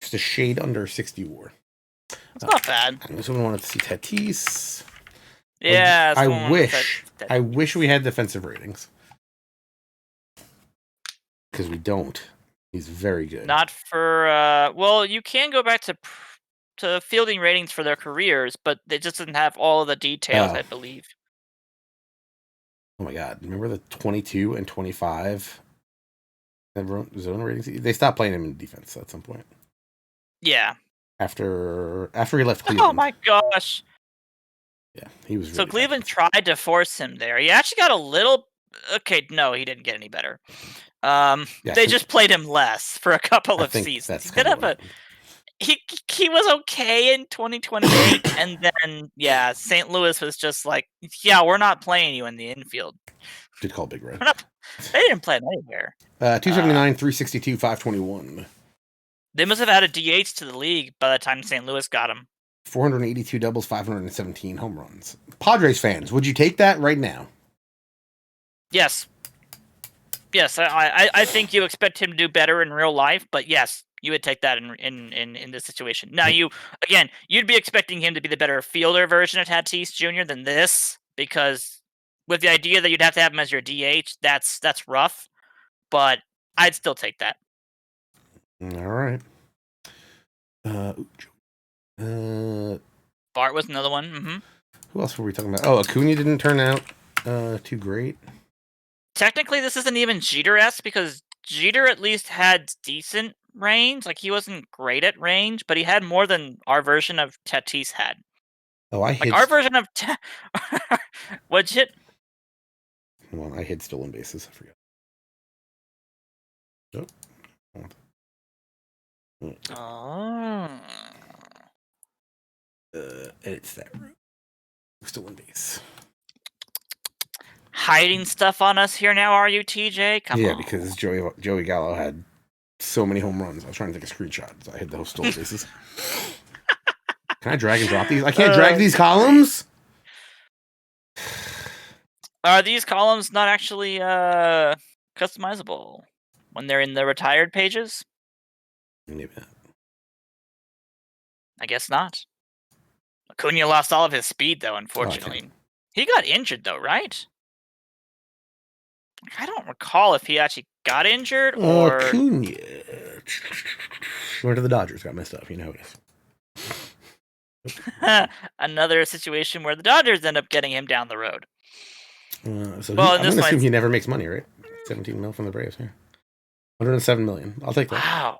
Just a shade under 60 WAR. It's not bad. Someone wanted to see Tatis. Yeah, I wish we had defensive ratings. Because we don't. He's very good. Not for well, you can go back to fielding ratings for their careers, but it just doesn't have all of the details, I believe. Oh my god, remember the 22 and 25 zone ratings? They stopped playing him in defense at some point. Yeah. After he left Cleveland. Oh my gosh. Yeah, he was really So Cleveland tried to force him there. He actually got a little no, he didn't get any better. They just played him less for a couple of seasons. He did have he was okay in 2028, and then St. Louis was just like, we're not playing you in the infield. Did call Big Red. They didn't play him anywhere. 279, 362, 521. They must have added DH to the league by the time St. Louis got him. 482 doubles, 517 home runs. Padres fans, would you take that right now? Yes. Yes, I think you expect him to do better in real life, but yes, you would take that in this situation. Now, you'd be expecting him to be the better fielder version of Tatis Jr. than this, because with the idea that you'd have to have him as your DH, that's rough, but I'd still take that. All right. Bart was another one. Mm-hmm. Who else were we talking about? Oh, Acuna didn't turn out too great. Technically, this isn't even Jeter-esque, because Jeter at least had decent range. Like, he wasn't great at range, but he had more than our version of Tatis had. Oh, I hit... Like, our version of... What'd you hit? Well, I hit stolen bases. I forgot. Oh. It's that route. Stolen base. Hiding stuff on us here now, are you, TJ? Come on. Yeah, because Joey Gallo had so many home runs. I was trying to take a screenshot, so I hit those stolen bases. Can I drag and drop these? I can't drag these columns? Are these columns not actually customizable when they're in the retired pages? Maybe not. I guess not. Acuna lost all of his speed, though, unfortunately. He got injured, though, right? I don't recall if he actually got injured or... Acuna. Where to the Dodgers got messed up, you know it is. Another situation where the Dodgers end up getting him down the road. I'm going to assume he never makes money, right? 17 mil from the Braves here. 107 million. I'll take that. Wow.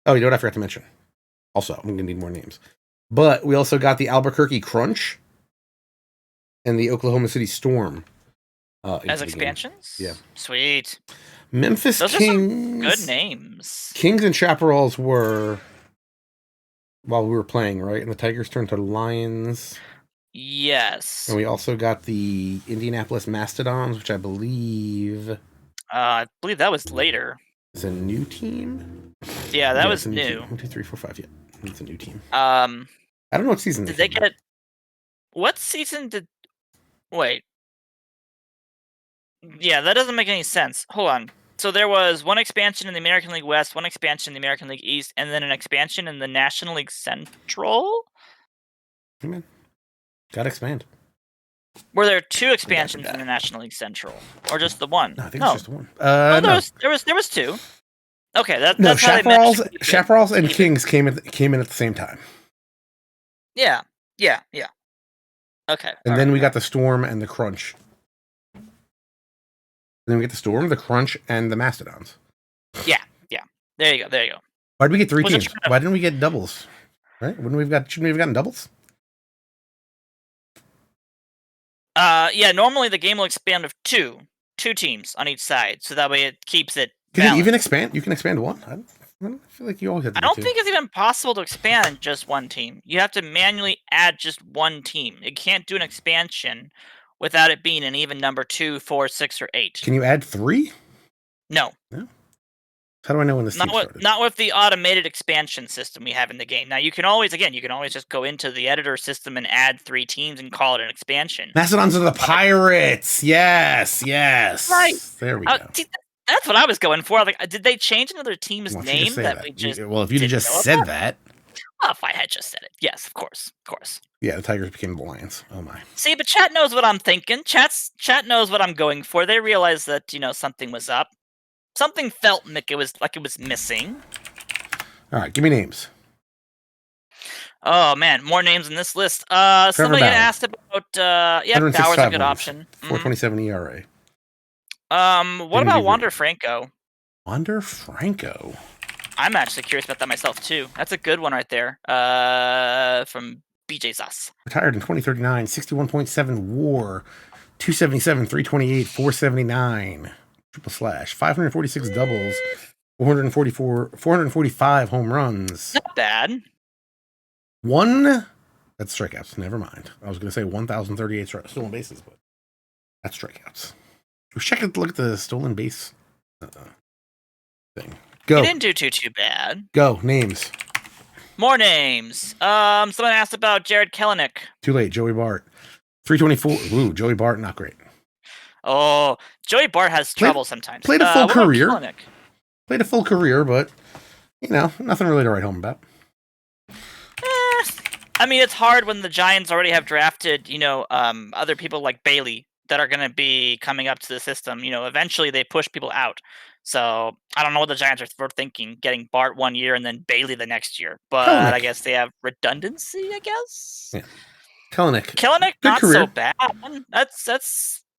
Oh, you know what I forgot to mention? Also, I'm going to need more names. But we also got the Albuquerque Crunch and the Oklahoma City Storm. As expansions? Yeah. Sweet. Memphis Those Kings. Are some good names. Kings and Chaparrals were while we were playing, right? And the Tigers turned to Lions. Yes. And we also got the Indianapolis Mastodons, which I believe... that was later. Is a new team? Yeah, that was new. 1, 2, 3, 4, 5. Yeah, it's a new team. I don't know what season did they get. What season did? Wait. Yeah, that doesn't make any sense. Hold on. So there was one expansion in the American League West, one expansion in the American League East, and then an expansion in the National League Central. Hey man, gotta expand. Were there two expansions in the National League Central, or just the one? No, I think it's just the one. No, there was two. Okay, that's Chaparrals and Kings came in at the same time. Yeah. Okay. And then we got the Storm and the Crunch. And then we get the Storm, the Crunch, and the Mastodons. Yeah. There you go. Why did we get three teams? Why didn't we get doubles? Right? Shouldn't we have gotten doubles? Normally the game will expand of two teams on each side, so that way it keeps it Can balanced. it even expand? You can expand one? I feel like you always have to I don't think it's even possible to expand just one team. You have to manually add just one team. You can't do an expansion without it being an even number 2, 4, 6, or 8. Can you add 3? No. No. How do I know when this team started? Not with the automated expansion system we have in the game. Now you can always just go into the editor system and add 3 teams and call it an expansion. Mastodons of the Pirates. Yes. Right. There we go. See, that's what I was going for. Like, did they change another team's name that we just? Well, if you just said that. Well, if I had just said it, yes, of course. Yeah, the Tigers became the Lions. Oh my. See, but chat knows what I'm thinking. Chat knows what I'm going for. They realized that something was up. Something felt like it was missing. All right, give me names. Oh man, more names in this list. Somebody had asked about. Bauer's a good option. 4.27 ERA. What about Wander Franco? Wander Franco. I'm actually curious about that myself too. That's a good one right there. From BJ Zas. Retired in 2039, 61.7 WAR, 277, 328, 479, triple slash, 546 doubles, 445 home runs. Not bad. That's strikeouts. Never mind. I was going to say 1,038 stolen bases, but that's strikeouts. Look at the stolen base thing. Go. He didn't do too bad. Go. Names. More names. Someone asked about Jared Kelenic. Too late. Joey Bart. 324. Ooh, Joey Bart, not great. Oh, Joey Bart has trouble sometimes. Played a full career. Played a full career, but, nothing really to write home about. I mean, it's hard when the Giants already have drafted, other people like Bailey that are going to be coming up to the system. Eventually they push people out. So I don't know what the Giants are thinking, getting Bart 1 year and then Bailey the next year. But I guess they have redundancy, I guess. Yeah. Kelenic, good not career. So bad. That's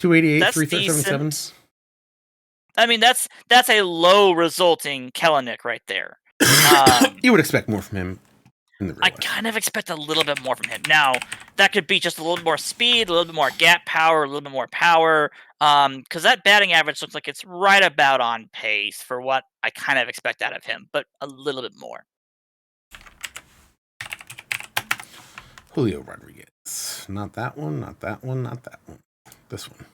288, that's 377. I mean, that's a low resulting Kelenic right there. You would expect more from him. I kind of expect a little bit more from him. Now, that could be just a little bit more speed, a little bit more gap power, a little bit more power. Because that batting average looks like it's right about on pace for what I kind of expect out of him, but a little bit more. Julio Rodriguez. Not that one, not that one, not that one. This one.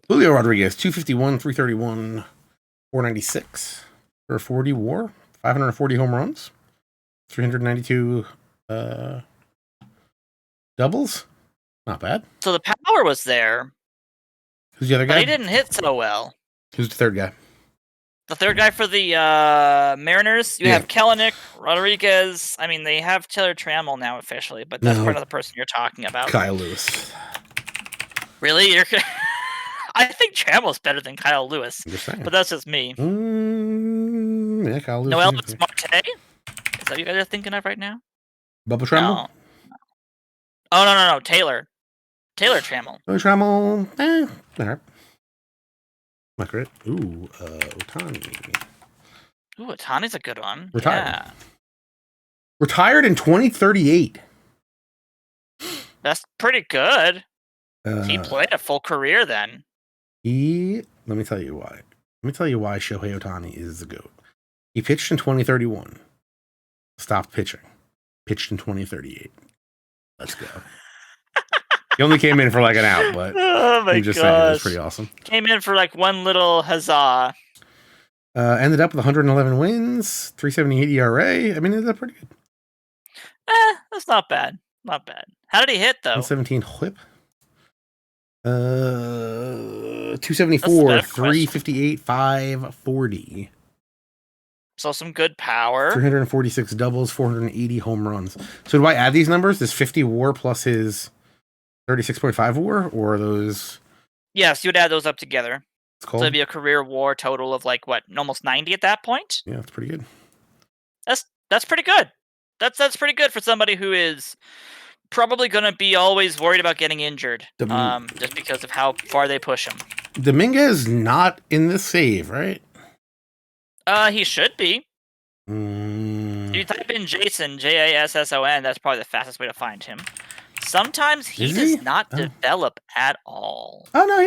Julio Rodriguez, 251, 331, 496 for 40 WAR, 540 home runs. 392 doubles. Not bad. So the power was there. Who's the other guy? But he didn't hit so well. Who's the third guy? The third guy for the Mariners, you have Kelenic, Rodriguez. I mean, they have Taylor Trammell now officially, but that's part of the person you're talking about. Kyle Lewis. Really? I think Trammell's better than Kyle Lewis. But that's just me. Yeah, Kyle Lewis. Noel Marte? Is that what you guys are thinking of right now? Bubba Trammell? No. Oh, no. Taylor Trammell. Trammell. All right. Not great. Ooh, Ohtani. Ooh, Ohtani's a good one. Retired. Yeah. Retired in 2038. That's pretty good. He played a full career then. Let me tell you why. Let me tell you why Shohei Ohtani is the GOAT. He pitched in 2031. Stopped pitching. Pitched in 2038. Let's go. He only came in for like an out, but I'm just saying it was pretty awesome. Came in for like one little huzzah. Ended up with 111 wins, 378 ERA. I mean, that's pretty good. That's not bad. Not bad. How did he hit though? 117 whip. 274, 358, 540. So some good power. 346 doubles, 480 home runs. So do I add these numbers? This 50 WAR plus his 36.5 WAR, or are those? Yes, you would add those up together. So it'd be a career WAR total of like what, almost 90 at that point? Yeah, that's pretty good. That's pretty good. That's pretty good for somebody who is probably going to be always worried about getting injured, just because of how far they push him. Dominguez not in this save, right? He should be. If you type in Jason, Jasson, that's probably the fastest way to find him. Sometimes he does not develop at all. Oh, no,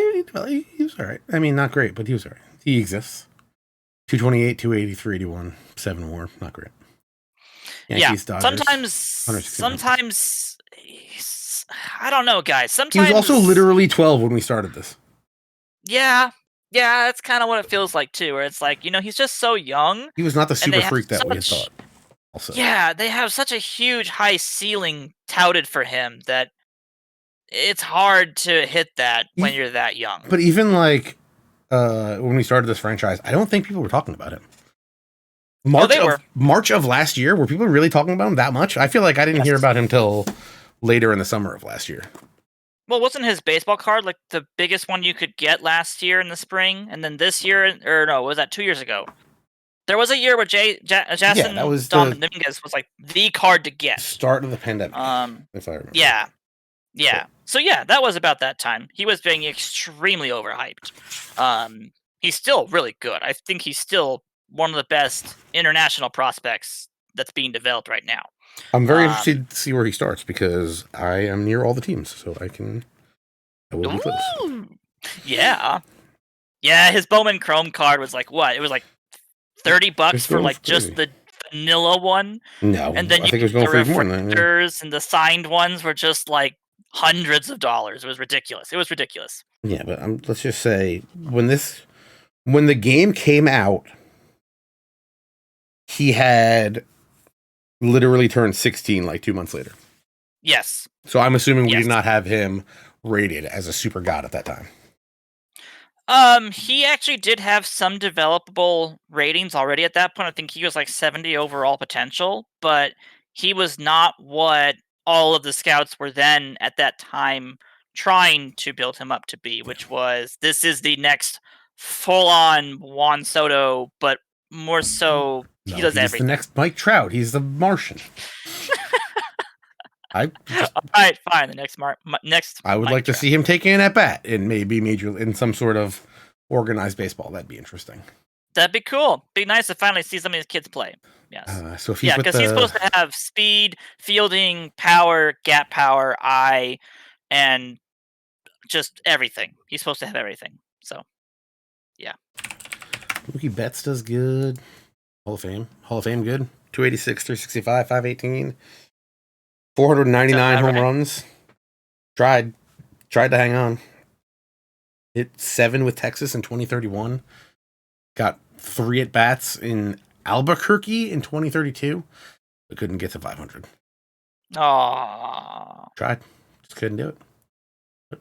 he was all right. I mean, not great, but he was all right. He exists. 228, 280, 381, 7 WAR. Not great. Yankees, Dodgers, sometimes, I don't know, guys. Sometimes he was also literally 12 when we started this. Yeah, that's kind of what it feels like too. Where it's like, he's just so young. He was not the super freak that we had thought. Also, yeah, they have such a huge high ceiling touted for him that it's hard to hit that when you're that young. But even like when we started this franchise, I don't think people were talking about him. March of last year, were people really talking about him that much? I feel like I didn't hear about him till later in the summer of last year. Well, wasn't his baseball card like the biggest one you could get last year in the spring? And then this year, or no, was that 2 years ago? There was a year where Jason Dominguez was like the card to get. Start of the pandemic, if I remember. Yeah. So yeah, that was about that time. He was being extremely overhyped. He's still really good. I think he's still one of the best international prospects that's being developed right now. I'm very interested to see where he starts because I am near all the teams, so I will be close. Yeah. His Bowman Chrome card was like what? It was like $30 for like just the vanilla one. No, and then I think it was going for more than that. And the signed ones were just like hundreds of dollars. It was ridiculous. Yeah, but let's just say when the game came out, he had literally turned 16 like 2 months later. Yes. So I'm assuming we did not have him rated as a super god at that time. He actually did have some developable ratings already at that point. I think he was like 70 overall potential, but he was not what all of the scouts were then at that time trying to build him up to be, which was this is the next full-on Juan Soto, but more so he does everything. He's the next Mike Trout. He's the Martian. All right, fine. The next. I would like to see him take an at bat in maybe major in some sort of organized baseball. That'd be interesting. That'd be cool. Be nice to finally see some of these kids play. Yes. So if because he's supposed to have speed, fielding, power, gap power, eye, and just everything. He's supposed to have everything. So, yeah. Mookie Betts does good. Hall of Fame good. 286, 365, 518. 499 home runs. Tried to hang on. Hit 7 with Texas in 2031. Got 3 at bats in Albuquerque in 2032. But couldn't get to 500. Aww. Tried. Just couldn't do it.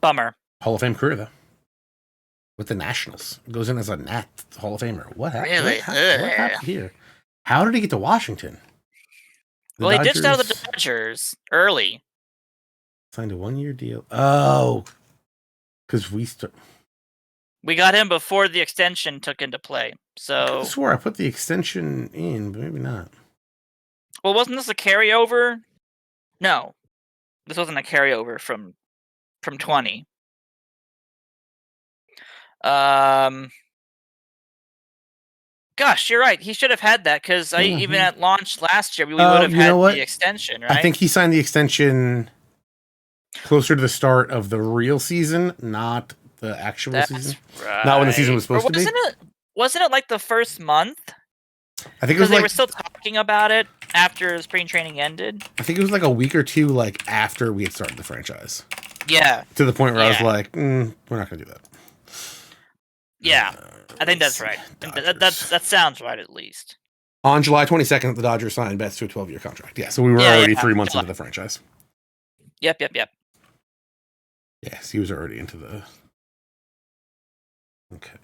Bummer. Hall of Fame career though. With the Nationals. Goes in as a Nat Hall of Famer. What happened? Really? What happened here? How did he get to Washington? He ditched out of the Dodgers early. Signed a 1-year deal. Oh, because we got him before the extension took into play. So I swore I put the extension in, but maybe not. Well, wasn't this a carryover? No, this wasn't a carryover from 20. Gosh, you're right. He should have had that because even at launch last year, we would have had the extension, right? I think he signed the extension closer to the start of the real season, not the actual season. Right. Not when the season was supposed to be. Wasn't it like the first month? I think it was they were still talking about it after spring training ended. I think it was like a week or two after we had started the franchise. Yeah. To the point where I was like, we're not going to do that. Yeah. I think that's right. That sounds right, at least. On July 22nd, the Dodgers signed Betts to a 12-year contract. Yeah, so we were already 3 months into the franchise. Yep. Yes, he was already into the... Okay.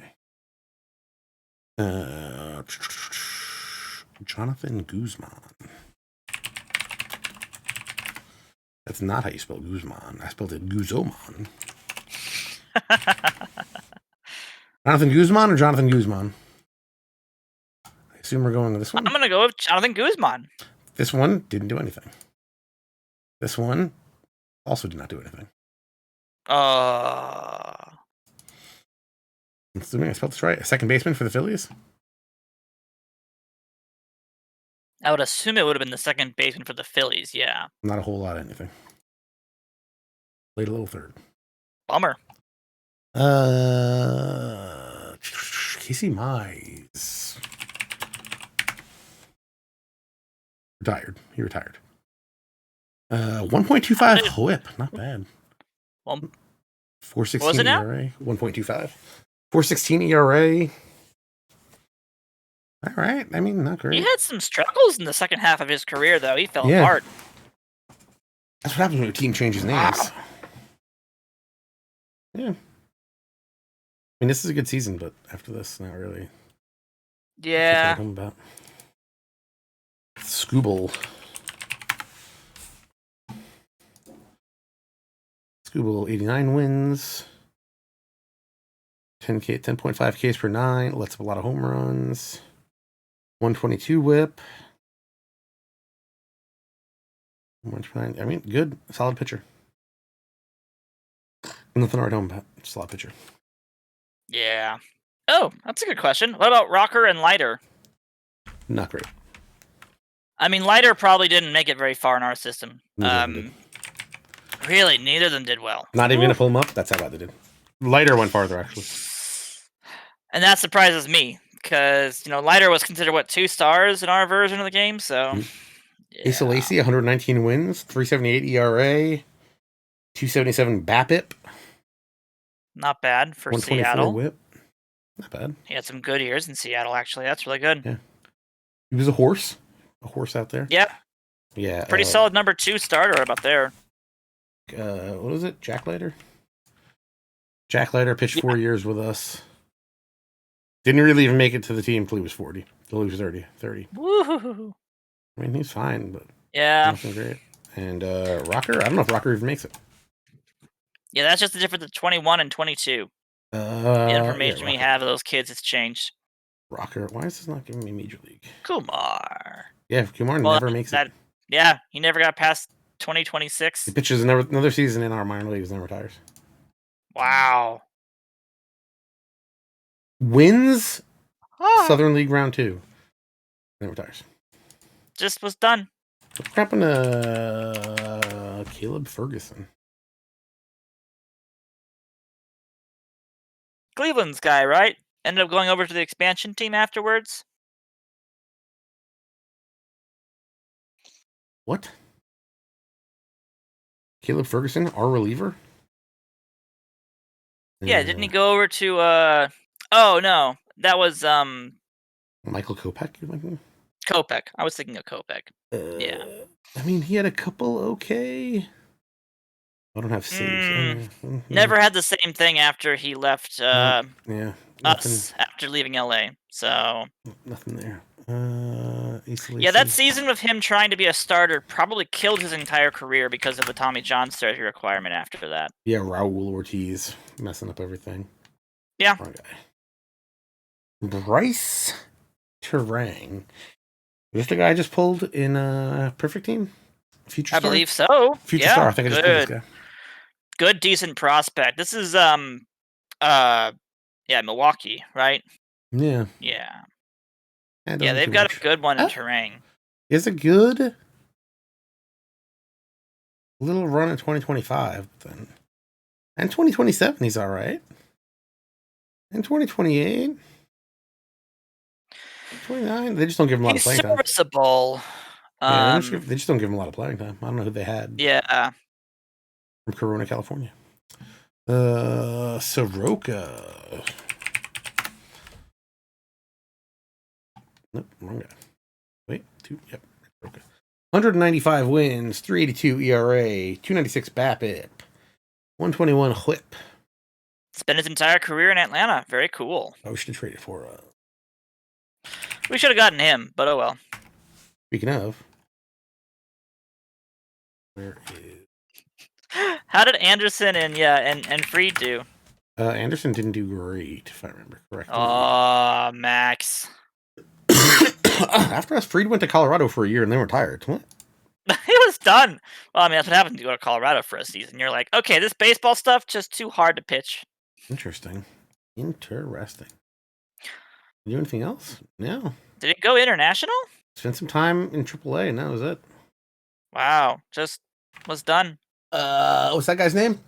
Jonathan Guzman. That's not how you spell Guzman. I spelled it Guzoman. Jonathan Guzman or Jonathan Guzman? I assume we're going with this one. I'm going to go with Jonathan Guzman. This one didn't do anything. This one also did not do anything. I'm assuming I spelled this right. A second baseman for the Phillies? I would assume it would have been the second baseman for the Phillies, yeah. Not a whole lot of anything. Played a little third. Bummer. Casey Mize. Retired. He retired. 1.25 whip. Not bad. 4.16 ERA. 1.25. 4.16 ERA. All right. I mean, not great. He had some struggles in the second half of his career, though. He fell apart. That's what happens when your team changes names. Yeah. I mean, this is a good season, but after this, not really. Yeah. About. Scooble. Scooble, 89 wins. 10.5 Ks per 9. Lets up a lot of home runs. 122 whip. 129. I mean, good. Solid pitcher. Nothing to write home about. Solid pitcher. Yeah. Oh, that's a good question. What about Rocker and Leiter? Not great. I mean, Leiter probably didn't make it very far in our system. Really, neither of them did well. Not even going to pull them up? That's how bad they did. Leiter went farther, actually. And that surprises me, because, Leiter was considered, 2 stars in our version of the game, so... Yeah. Asa Lacy, 119 wins, 3.78 ERA, 2.77 BABIP. Not bad for 124 Seattle. whip. Not bad. He had some good years in Seattle, actually. That's really good. Yeah. He was a horse out there. Yeah. Yeah. Pretty solid number 2 starter about there. What was it? Jack Leiter? Jack Leiter pitched 4 years with us. Didn't really even make it to the team until he was 40. Until he was 30. Woo! I mean, he's fine, but nothing great. And Rocker, I don't know if Rocker even makes it. Yeah, that's just the difference of 21 and 22. The information we have of those kids has changed. Rocker, why is this not giving me Major League? Kumar. Yeah, Kumar never makes it. Yeah, he never got past 2026. He pitches another season in our minor leagues and then retires. Wow. Wins Southern League round 2. Then retires. Just was done. What happened to Caleb Ferguson? Cleveland's guy, right? Ended up going over to the expansion team afterwards. What? Caleb Ferguson, our reliever? Yeah, didn't he go over to oh no. That was Michael Kopech, you thinking? Kopech. I was thinking of Kopech. Yeah. I mean, he had a couple okay. I don't have saves. Never had the same thing after he left us after leaving LA. So nothing there. Yeah, that season of him trying to be a starter probably killed his entire career because of the Tommy John surgery requirement after that. Yeah, Raul Ortiz messing up everything. Yeah. Wrong guy. Bryce Terang. Is this the guy I just pulled in Perfect Team? Future Star? I believe so. Future Star. I think I just pulled this guy. Good, decent prospect. This is Milwaukee, right? Yeah. Yeah. Yeah, they've got a good one in Terang. Is it good? Little run in 2025, then. And 2027, he's all right. And 2028. 29. They just don't give him a lot of playing time. He's serviceable. Yeah, they just don't give him a lot of playing time. I don't know who they had. Yeah. From Corona, California. Soroka. Nope, wrong guy. Wait, 2. Yep, Soroka. 195 wins, 382 ERA, 296 BABIP, 121 whip. Spent his entire career in Atlanta. Very cool. I wish to trade it for. We should have gotten him, but oh well. Speaking of, where is? How did Anderson and Fried do? Anderson didn't do great, if I remember correctly. Oh, Max. After us, Fried went to Colorado for a year and then retired. What? He was done. Well, I mean, that's what happens to go to Colorado for a season. You're like, okay, this baseball stuff just too hard to pitch. Interesting. You do anything else? No. Did it go international? Spent some time in AAA, and that was it. Wow, just was done. What's that guy's name?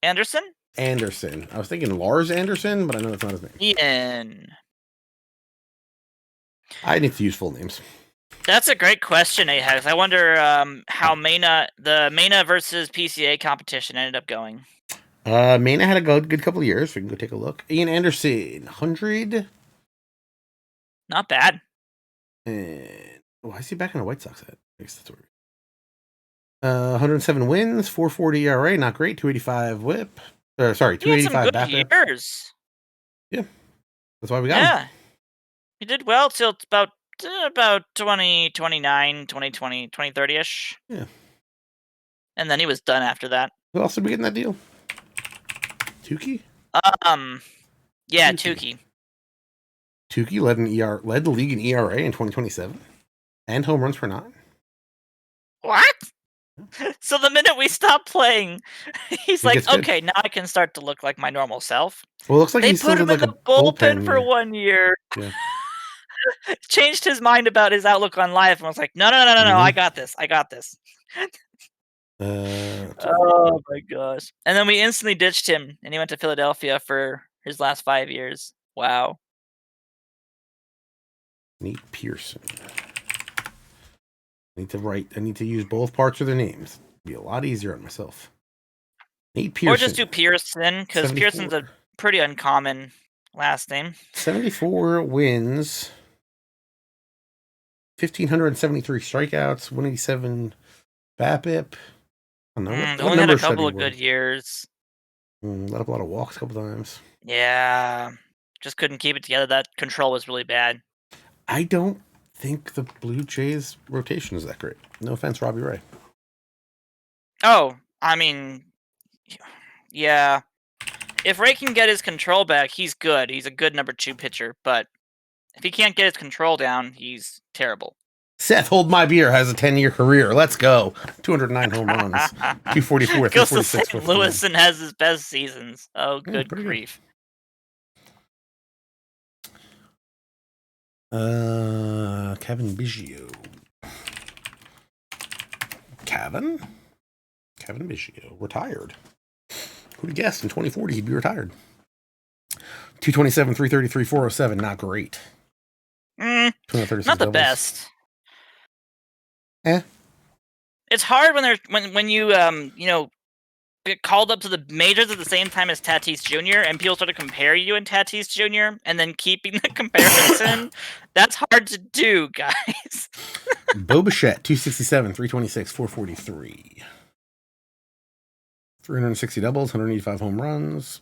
Anderson. I was thinking Lars Anderson, but I know that's not his name. Ian. I need to use full names. That's a great question, Ahex. I wonder how the Mena versus PCA competition ended up going. Mena had a good couple of years. We can go take a look. Ian Anderson, 100. Not bad. And why is he back in the White Sox at? I guess that's what 107 wins, 4.40 ERA, not great. 285 WHIP. Sorry, 285 BAPIP. Years. Yeah, that's why we got him. Yeah, he did well till about 2029, 2020, 2030-ish. Yeah. And then he was done after that. Who else did we get in that deal? Tukey? Yeah, Tukey. Tukey led the league in ERA in 2027 and home runs per 9. What? So the minute we stop playing, he's like, okay, now I can start to look like my normal self. Well, it looks like they put him in the bullpen for 1 year. Yeah. Changed his mind about his outlook on life and was like, no, I got this. Oh my gosh. And then we instantly ditched him and he went to Philadelphia for his last 5 years. Wow. Nate Pearson. I need to use both parts of their names. It'd be a lot easier on myself. Nate Pearson. Or just do Pearson, because Pearson's a pretty uncommon last name. 74 wins. 1,573 strikeouts. 187 BAPIP. Only had a couple of good years. Let up a lot of walks a couple times. Yeah. Just couldn't keep it together. That control was really bad. I don't think the Blue Jays rotation is that great. No offense, Robbie Ray. Oh, I mean, yeah. If Ray can get his control back, he's good. He's a good number 2 pitcher. But if he can't get his control down, he's terrible. Seth, hold my beer, has a 10-year career. Let's go. 209 home runs. 244, 346. Goes to St. Louis and has his best seasons. Oh, good grief. Kevin Biggio. Kevin Biggio, retired. Who'd have guessed in 2040 he'd be retired? 227, 333, 407, not great. Not the doubles. Best. Eh. It's hard when you get called up to the majors at the same time as Tatis Jr. and people start to compare you and Tatis Jr. and then keeping the comparison. That's hard to do, guys. Bo Bichette, 267, 326, 443. 360 doubles, 185 home runs.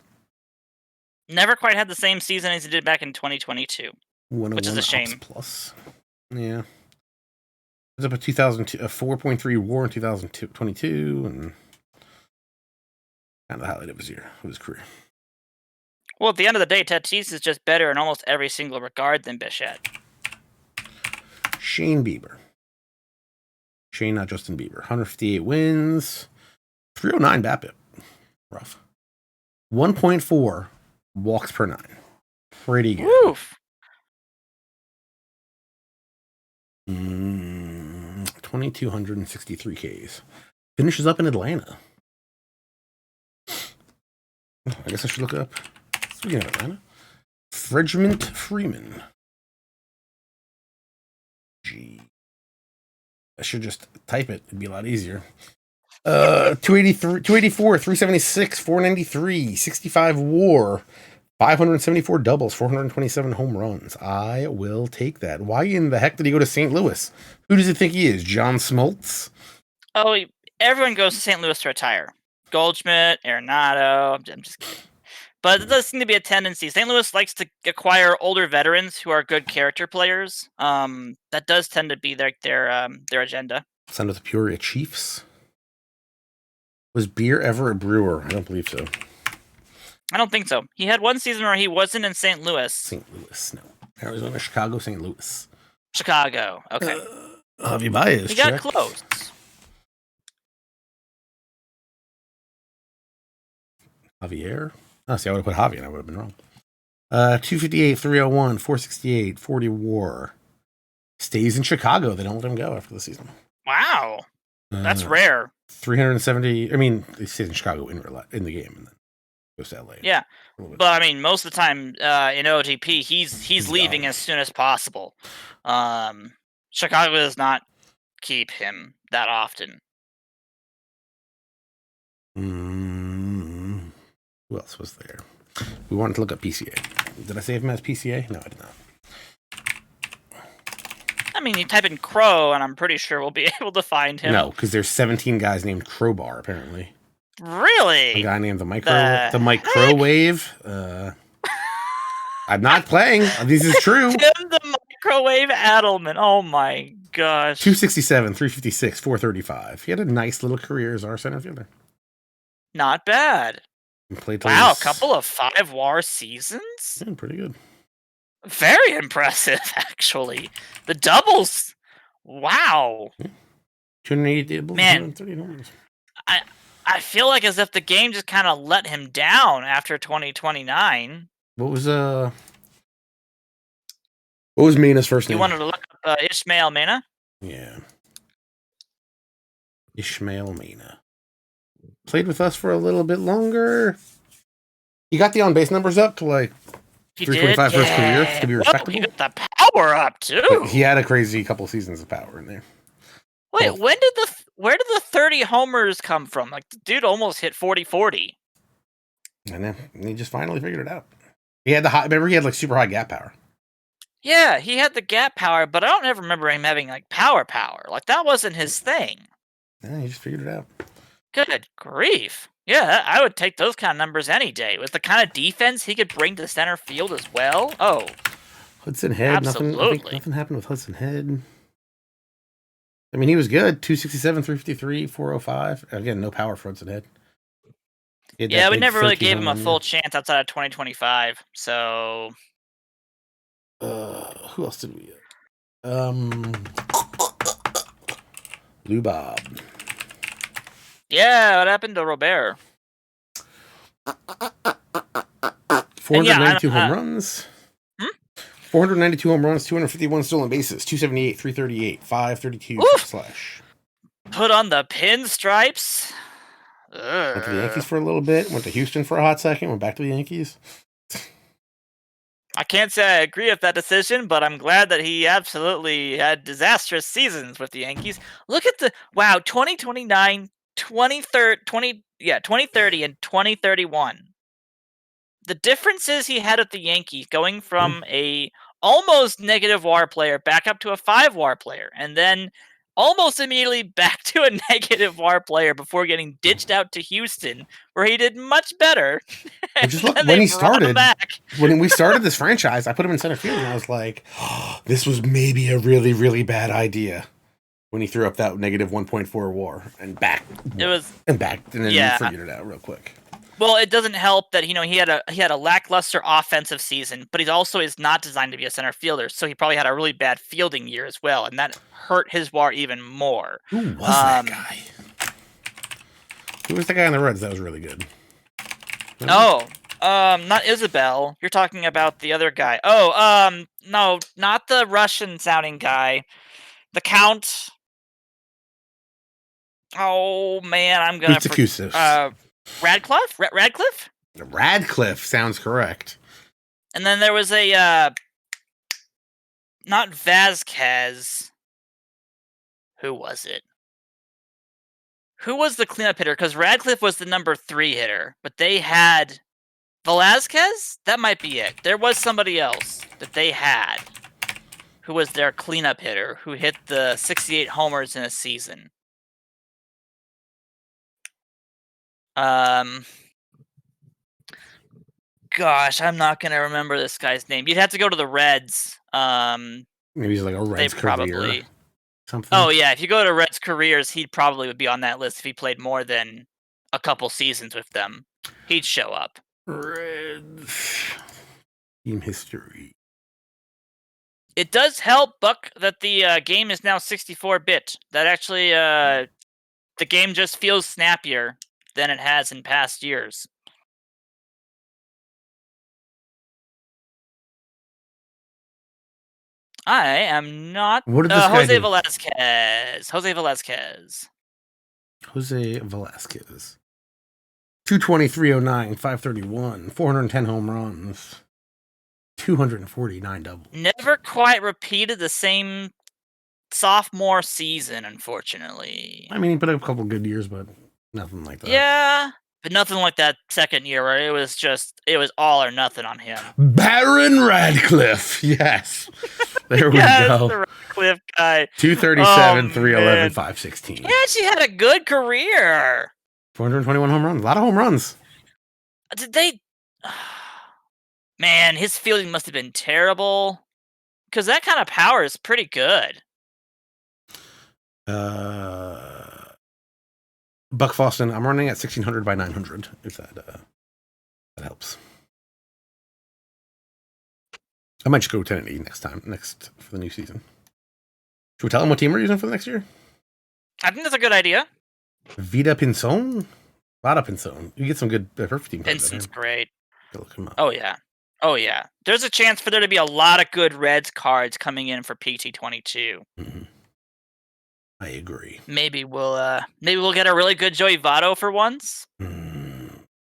Never quite had the same season as he did back in 2022, which is a shame. Plus. Yeah. It was up a 4.3 WAR in 2022, and kind of the highlight of his career. Well, at the end of the day, Tatis is just better in almost every single regard than Bichette. Shane Bieber. Shane, not Justin Bieber. 158 wins. 309 BAPIP. Rough. 1.4 walks per 9. Pretty good. Oof. 2,263 Ks. Finishes up in Atlanta. I guess I should look it up. Speaking of Atlanta. Fredgement Freeman. Gee. I should just type it. It'd be a lot easier. 284, 376, 493, 65 WAR, 574 doubles, 427 home runs. I will take that. Why in the heck did he go to St. Louis? Who does he think he is? John Smoltz? Oh, everyone goes to St. Louis to retire. Goldschmidt, Arenado. I'm just kidding. But it does seem to be a tendency. St. Louis likes to acquire older veterans who are good character players. That does tend to be their agenda. Son of the Peoria Chiefs. Was Beer ever a Brewer? I don't believe so. I don't think so. He had one season where he wasn't in St. Louis. St. Louis, no. Arizona, Chicago, St. Louis. Chicago, okay. Javi Baez. He got close. Javier? Oh, see, I would have put Javi and I would have been wrong. 258, 301, 468, 40 WAR. Stays in Chicago. They don't let him go after the season. Wow. That's rare. 370. I mean, he stays in Chicago in the game. And then Goes to LA. Yeah, but I mean, most of the time in OOTP, he's leaving gone as soon as possible. Chicago does not keep him that often. Who else was there? We wanted to look at PCA. Did I save him as PCA? No, I did not. I mean, you type in Crow, and I'm pretty sure we'll be able to find him. No, because there's 17 guys named Crowbar, apparently. Really? A guy named the Microwave. I'm not playing. This is true. Tim the Microwave Adelman. Oh my gosh. 267, 356, 435. He had a nice little career as our center fielder. Not bad. Wow, a couple of 5 WAR seasons? Yeah, pretty good. Very impressive, actually. The doubles. Wow. 280 doubles, man, 130 homers. I feel like as if the game just kind of let him down after 2029. What was Mina's first name? You wanted to look up Ishmael Mina? Yeah. Ishmael Mina. Played with us for a little bit longer. He got the on-base numbers up to like 325 for his career to be respectable. He got the power up too. But he had a crazy couple seasons of power in there. Wait, where did the 30 homers come from? Like, the dude almost hit 40-40. I know. And he just finally figured it out. He had remember he had like super high gap power. Yeah, he had the gap power, but I don't ever remember him having like power. Like, that wasn't his thing. Yeah, he just figured it out. Good grief. Yeah, I would take those kind of numbers any day. With the kind of defense he could bring to center field as well. Oh. Hudson Head. Absolutely. Nothing happened with Hudson Head. I mean, he was good. 267, 353, 405. Again, no power for Hudson Head. Yeah, we never really gave him a full chance outside of 2025. So. Who else did we? Lou Bob. Yeah, what happened to Robert? 492 home runs. 492 home runs, 251 stolen bases, 278, 338, 532 slash. Put on the pinstripes. Went to the Yankees for a little bit. Went to Houston for a hot second. Went back to the Yankees. I can't say I agree with that decision, but I'm glad that he absolutely had disastrous seasons with the Yankees. Look at 2029, 2030, and 2031. The differences he had at the Yankees, going from a almost negative WAR player back up to a 5 WAR player, and then almost immediately back to a negative WAR player before getting ditched out to Houston, where he did much better. Just look, when we started this franchise, I put him in center field, and I was like, oh, this was maybe a really, really bad idea. When he threw up that negative 1.4 WAR and backed, and then he figured it out real quick. Well, it doesn't help that he had a lackluster offensive season, but he also is not designed to be a center fielder, so he probably had a really bad fielding year as well, and that hurt his WAR even more. Who was that guy? Who was the guy on the Reds that was really good? Not Isabel. You're talking about the other guy. No, not the Russian-sounding guy. The Count. Oh man, I'm gonna. Radcliffe? Radcliffe? Radcliffe sounds correct. And then there was a, not Vazquez. Who was it? Who was the cleanup hitter? Because Radcliffe was the number 3 hitter, but they had Velazquez? That might be it. There was somebody else that they had who was their cleanup hitter, who hit the 68 homers in a season. Gosh, I'm not gonna remember this guy's name. You'd have to go to the Reds. Maybe he's like a Reds career. Something. Oh yeah, if you go to Reds careers, he probably would be on that list if he played more than a couple seasons with them. He'd show up. Reds team history. It does help, Buck, that the game is now 64-bit. That actually, the game just feels snappier than it has in past years. I am not. What did this guy Jose do? Velazquez. Jose Velazquez. 223.09, 531, 410 home runs, 249 doubles. Never quite repeated the same sophomore season, unfortunately. I mean, he put up a couple good years, but nothing like that. Yeah, but nothing like that second year where it was all or nothing on him. Baron Radcliffe, yes. There we go. The Radcliffe guy. 237, 311, 516. He actually had a good career. 421 home runs. A lot of home runs. Did they... Man, his fielding must have been terrible. Because that kind of power is pretty good. Buck Foston, I'm running at 1600 by 900, if that helps. I might just go 10-80 next for the new season. Should we tell them what team we're using for the next year? I think that's a good idea. Vida Pinzon? Vada Pinzon. You get some good perfect team. Pinson's great. Look him up. Oh, yeah. There's a chance for there to be a lot of good Reds cards coming in for PT22. Mm-hmm. I agree. Maybe we'll get a really good Joey Votto for once.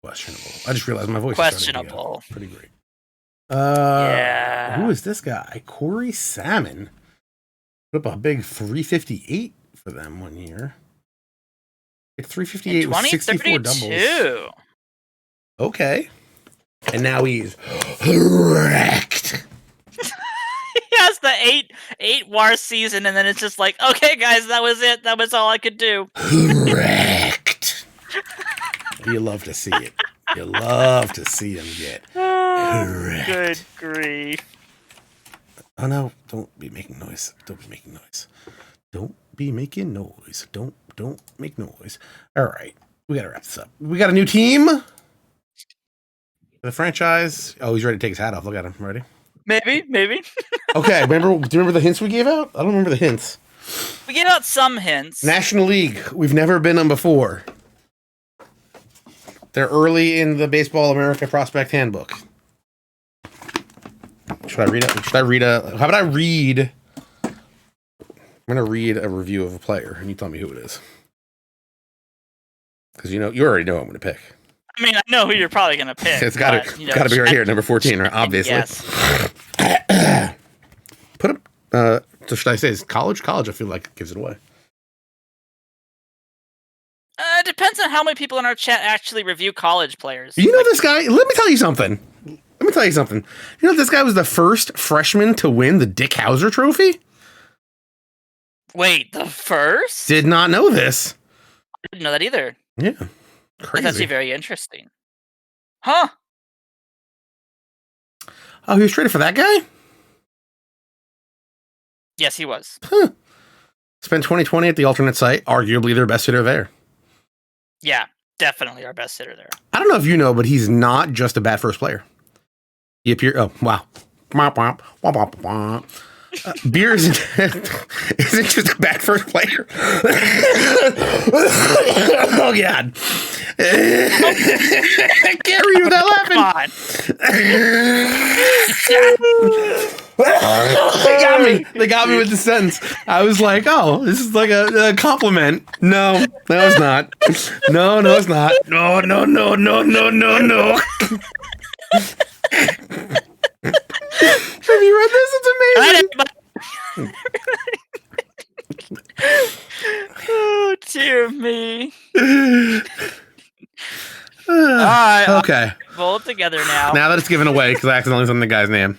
Questionable. I just realized my voice questionable. Is pretty great. Yeah. Who is this guy? Corey Salmon. Put up a big 358 for them one year. 358 with 64 doubles. Okay. And now he's wrecked. He has the eight WAR season, and then it's just like, okay, guys, that was it. That was all I could do. Wrecked. You love to see it. You love to see him get wrecked. Good grief. Oh no, don't be making noise. Don't be making noise. Don't be making noise. Don't make noise. All right. We got to wrap this up. We got a new team. The franchise. Oh, he's ready to take his hat off. Look at him. Ready? Maybe. Okay. Do you remember the hints we gave out? I don't remember the hints. We gave out some hints. National League. We've never been them before. They're early in the Baseball America Prospect Handbook. Should I read it? How about I read? I'm going to read a review of a player, and you tell me who it is. Because you already know who I'm going to pick. I mean, I know who you're probably going to pick. It's got to be right here, number 14, right? Obviously. Yes. Put him. So should I say it's college? College, I feel like gives it away. It depends on how many people in our chat actually review college players. You know this guy? Let me tell you something. You know this guy was the first freshman to win the Dick Hauser Trophy? Wait, the first? Did not know this. I didn't know that either. Yeah. Crazy. That's actually very interesting. Huh? Oh, he was traded for that guy? Yes, he was. Huh. Spent 2020 at the alternate site. Arguably their best hitter there. Yeah, definitely our best hitter there. I don't know if you know, but he's not just a bat first player. He appeared. Oh, wow. Beer isn't just a bat first player. Oh, God. I can't read without laughing. They got me with the sentence. I was like, oh, this is like a compliment. No, it's not. No, it's not. No. Have you read this? It's amazing. Oh, dear me. All right. Okay. Pull it together now. Now that it's given away because I accidentally said the guy's name.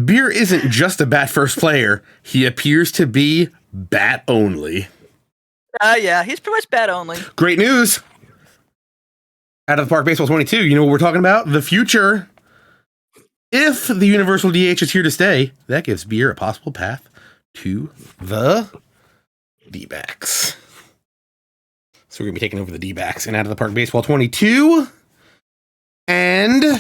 Beer isn't just a bat first player. He appears to be bat only. Yeah, he's pretty much bat only. Great news. Out of the Park Baseball 22, you know what we're talking about? The future. If the universal DH is here to stay, that gives Beer a possible path to the D-backs. So we're going to be taking over the D-backs and Out of the Park Baseball 22. And I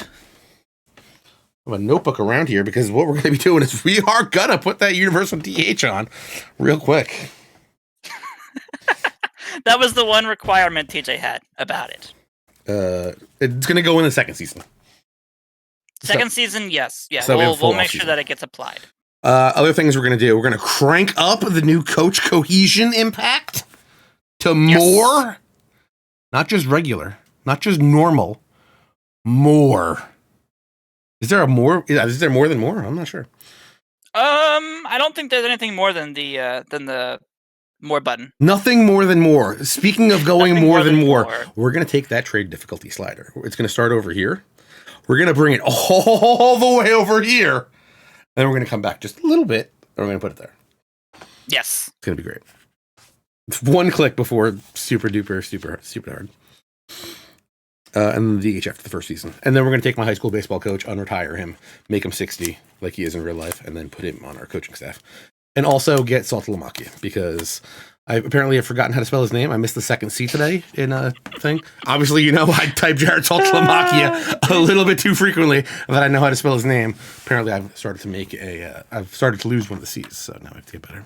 have a notebook around here because what we're going to be doing is we are going to put that universal DH on real quick. That was the one requirement TJ had about it. It's going to go in the second season. Second season, yes. Yeah, so we'll make sure that it gets applied. Other things we're going to do, we're going to crank up the new coach cohesion impact to more, not just regular, not just normal, more. Is there more? Is there more than more? I'm not sure. I don't think there's anything more than the more button. Nothing more than more. Speaking of going more than more, we're going to take that trade difficulty slider. It's going to start over here. We're going to bring it all the way over here. Then we're going to come back just a little bit, and we're going to put it there. Yes. It's going to be great. One click before super hard. And the DH after the first season. And then we're going to take my high school baseball coach, unretire him, make him 60 like he is in real life, and then put him on our coaching staff. And also get Saltalamacchia, because I apparently have forgotten how to spell his name. I missed the second C today in a thing. Obviously, I type Jared Saltalamacchia a little bit too frequently that I know how to spell his name. Apparently, I've started to lose one of the C's, so now I have to get better.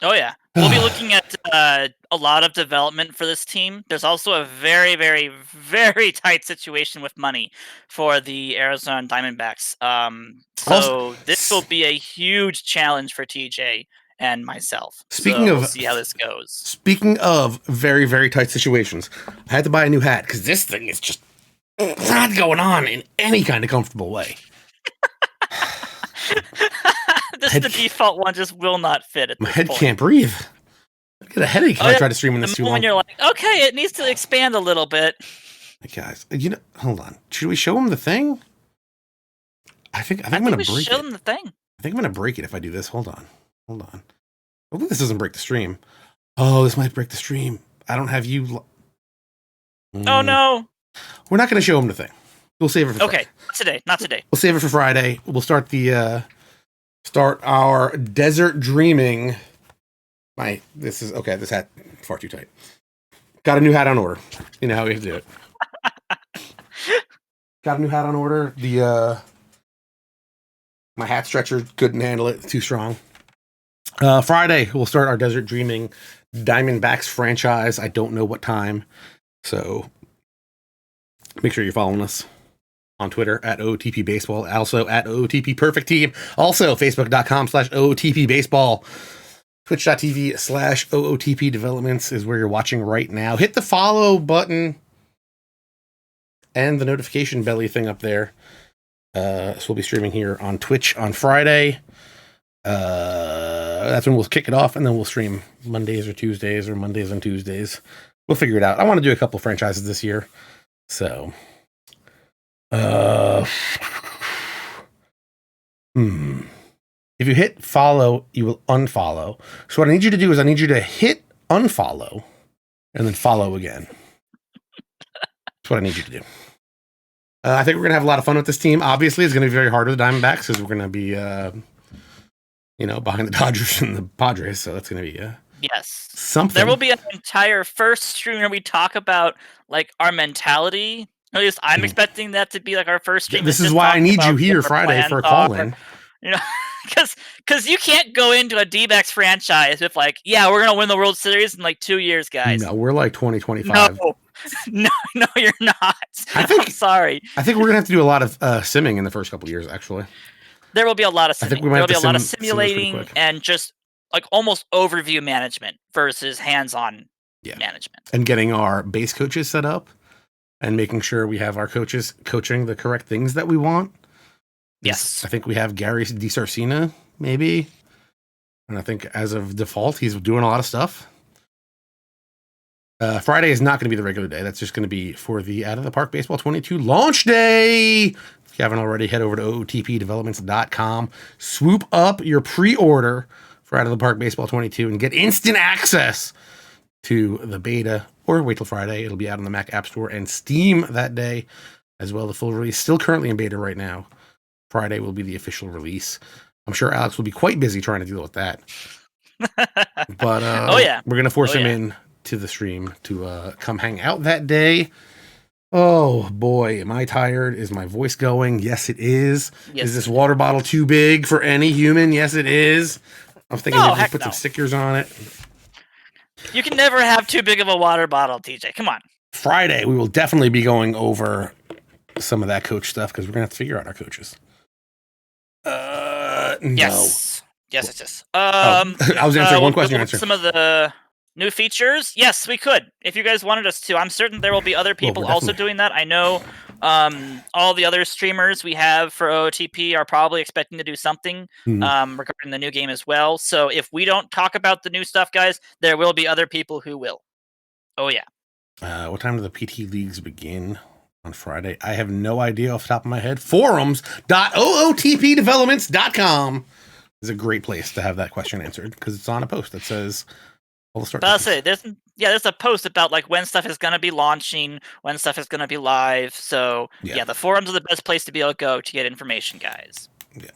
Oh, yeah. We'll be looking at a lot of development for this team. There's also a very, very, very tight situation with money for the Arizona Diamondbacks. So this will be a huge challenge for TJ and myself. We'll see how this goes. Speaking of very, very tight situations, I had to buy a new hat because this thing is just not going on in any kind of comfortable way. The default one just will not fit at this point. My head can't breathe. I get a headache if I try to stream in this too long. You're like, okay, it needs to expand a little bit. Guys, hold on. Should we show him the thing? I think I'm going to break it. Show them the thing. I think I'm going to break it if I do this. Hold on. Hopefully this doesn't break the stream. Oh, this might break the stream. I don't have you. Oh, no. We're not going to show him the thing. We'll save it for Friday. Not today. We'll save it for Friday. We'll start our desert dreaming. This hat far too tight. Got a new hat on order. You know how we have to do it. Got a new hat on order. My hat stretcher couldn't handle it. Too strong. Friday, we'll start our desert dreaming Diamondbacks franchise. I don't know what time. So make sure you're following us on Twitter at OOTP Baseball, also at OOTP Perfect Team, also Facebook.com/OOTP Baseball, Twitch.tv/OOTP Developments is where you're watching right now. Hit the follow button and the notification belly thing up there. So we'll be streaming here on Twitch on Friday. That's when we'll kick it off, and then we'll stream Mondays or Tuesdays or Mondays and Tuesdays. We'll figure it out. I want to do a couple franchises this year, so. If you hit follow, you will unfollow. So what I need you to do is I need you to hit unfollow and then follow again. That's what I need you to do. I think we're going to have a lot of fun with this team. Obviously, it's going to be very hard with the Diamondbacks because we're going to be, behind the Dodgers and the Padres. So that's going to be yes, something. There will be an entire first stream where we talk about like our mentality. At least I'm expecting that to be like our first stream. This is why I need you here Friday for a call-in. Because you can't go into a D-backs franchise with like, yeah, we're going to win the World Series in like 2 years, guys. No, we're like 2025. No, you're not. I'm sorry. I think we're going to have to do a lot of simming in the first couple of years, actually. There will be a lot of simming. I think we might There will be a lot of simulating simulating and just like almost overview management versus hands-on management. And getting our base coaches set up and making sure we have our coaches coaching the correct things that we want. Yes. I think we have Gary DiSarcina, maybe. And I think as of default, he's doing a lot of stuff. Friday is not going to be the regular day. That's just going to be for the Out of the Park Baseball 22 launch day. If you haven't already, head over to OOTPdevelopments.com. Swoop up your pre-order for Out of the Park Baseball 22 and get instant access to the beta, or wait till Friday. It'll be out on the Mac App Store and Steam that day, as well. The full release still currently in beta right now. Friday will be the official release. I'm sure Alex will be quite busy trying to deal with that. But we're going to force him in to the stream to come hang out that day. Oh boy, am I tired? Is my voice going? Yes, it is. Yes. Is this water bottle too big for any human? Yes, it is. I'm thinking we put some stickers on it. You can never have too big of a water bottle, TJ. Come on. Friday, we will definitely be going over some of that coach stuff because we're going to have to figure out our coaches. No. Yes. I was answering one question. Some of the New features? Yes, we could. If you guys wanted us to. I'm certain there will be other people also doing that. I know all the other streamers we have for OOTP are probably expecting to do something regarding the new game as well. So if we don't talk about the new stuff, guys, there will be other people who will. Oh, yeah. What time do the PT leagues begin on Friday? I have no idea off the top of my head. Forums.ootpdevelopments.com is a great place to have that question answered because it's on a post that says all the start. But I'll say there's a post about like when stuff is gonna be launching, when stuff is gonna be live. So yeah, the forums are the best place to be able to go to get information, guys. Yeah.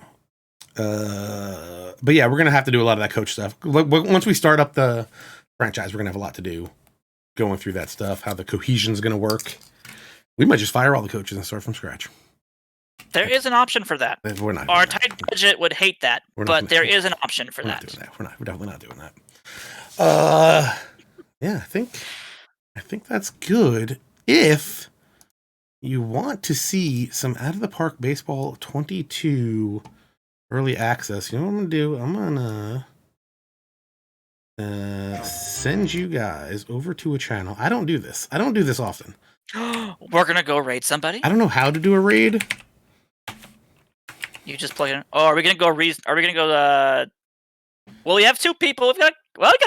But yeah, we're gonna have to do a lot of that coach stuff. Once we start up the franchise, we're gonna have a lot to do going through that stuff, how the cohesion is gonna work. We might just fire all the coaches and start from scratch. There is an option for that. We're not. Our tight budget would hate that, but there is an option for that. We're definitely not doing that. Yeah, I think that's good. If you want to see some Out of the Park Baseball 22 early access, you know what I'm gonna do? I'm gonna send you guys over to a channel. I don't do this often. We're gonna go raid somebody. I don't know how to do a raid. You just plug it in. Oh, are we gonna go? Are we gonna go? Well, we have 2 people. We got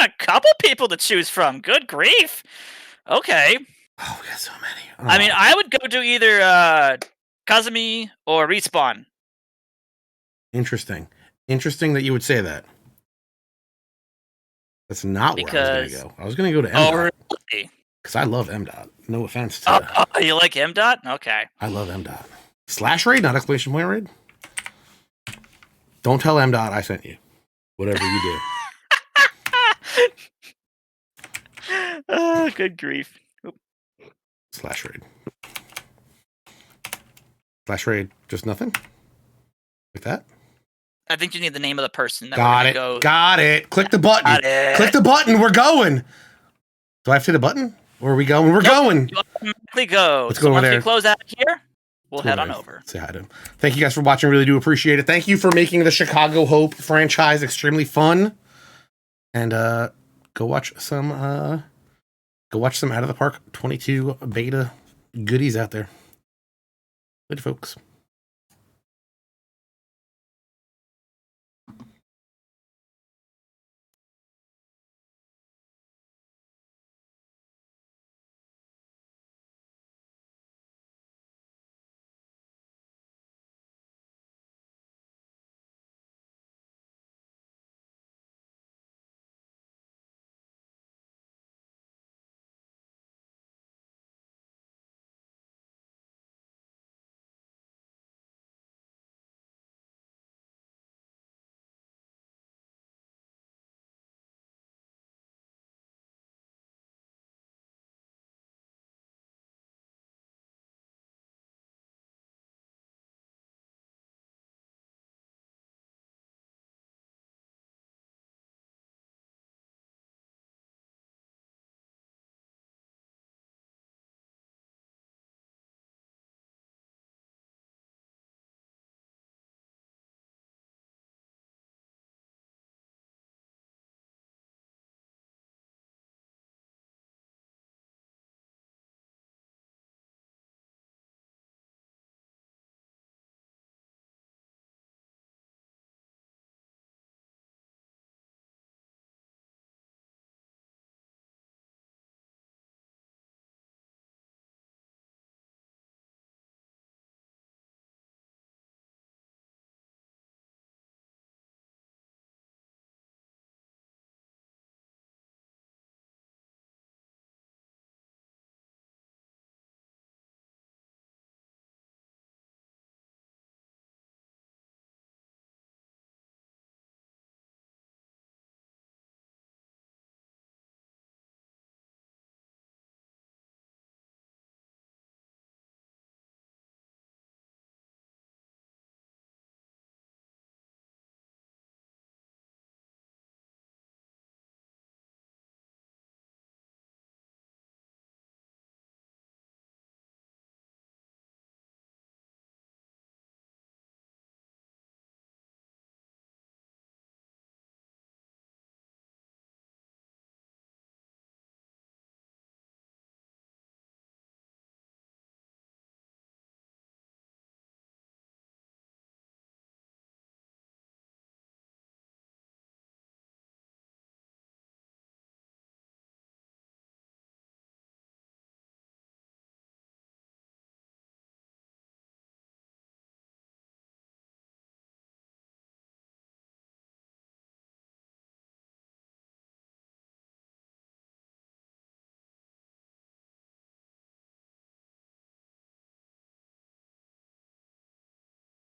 a couple people to choose from. Good grief. Okay. Oh, we got so many. I mean, I would go to either Kazumi or Respawn. Interesting that you would say that. That's not where I was going to go. I was going to go to M. Oh, really? Because I love M-Dot. No offense to you like M-Dot? Okay. I love M-Dot. / raid, not exclamation point raid. Don't tell M-Dot I sent you. Whatever you do. Oh, good grief. / raid. / raid. Just nothing? Like that? I think you need the name of the person. Got it. Click the button. Click the button. We're going. Do I have to hit a button? Or are we going? We're going. You automatically go. Let's go over there. Once we close out here, we'll head on over. Say hi to him. Thank you guys for watching. Really do appreciate it. Thank you for making the Chicago Hope franchise extremely fun. And go watch some Out of the Park 22 beta goodies out there. Good folks.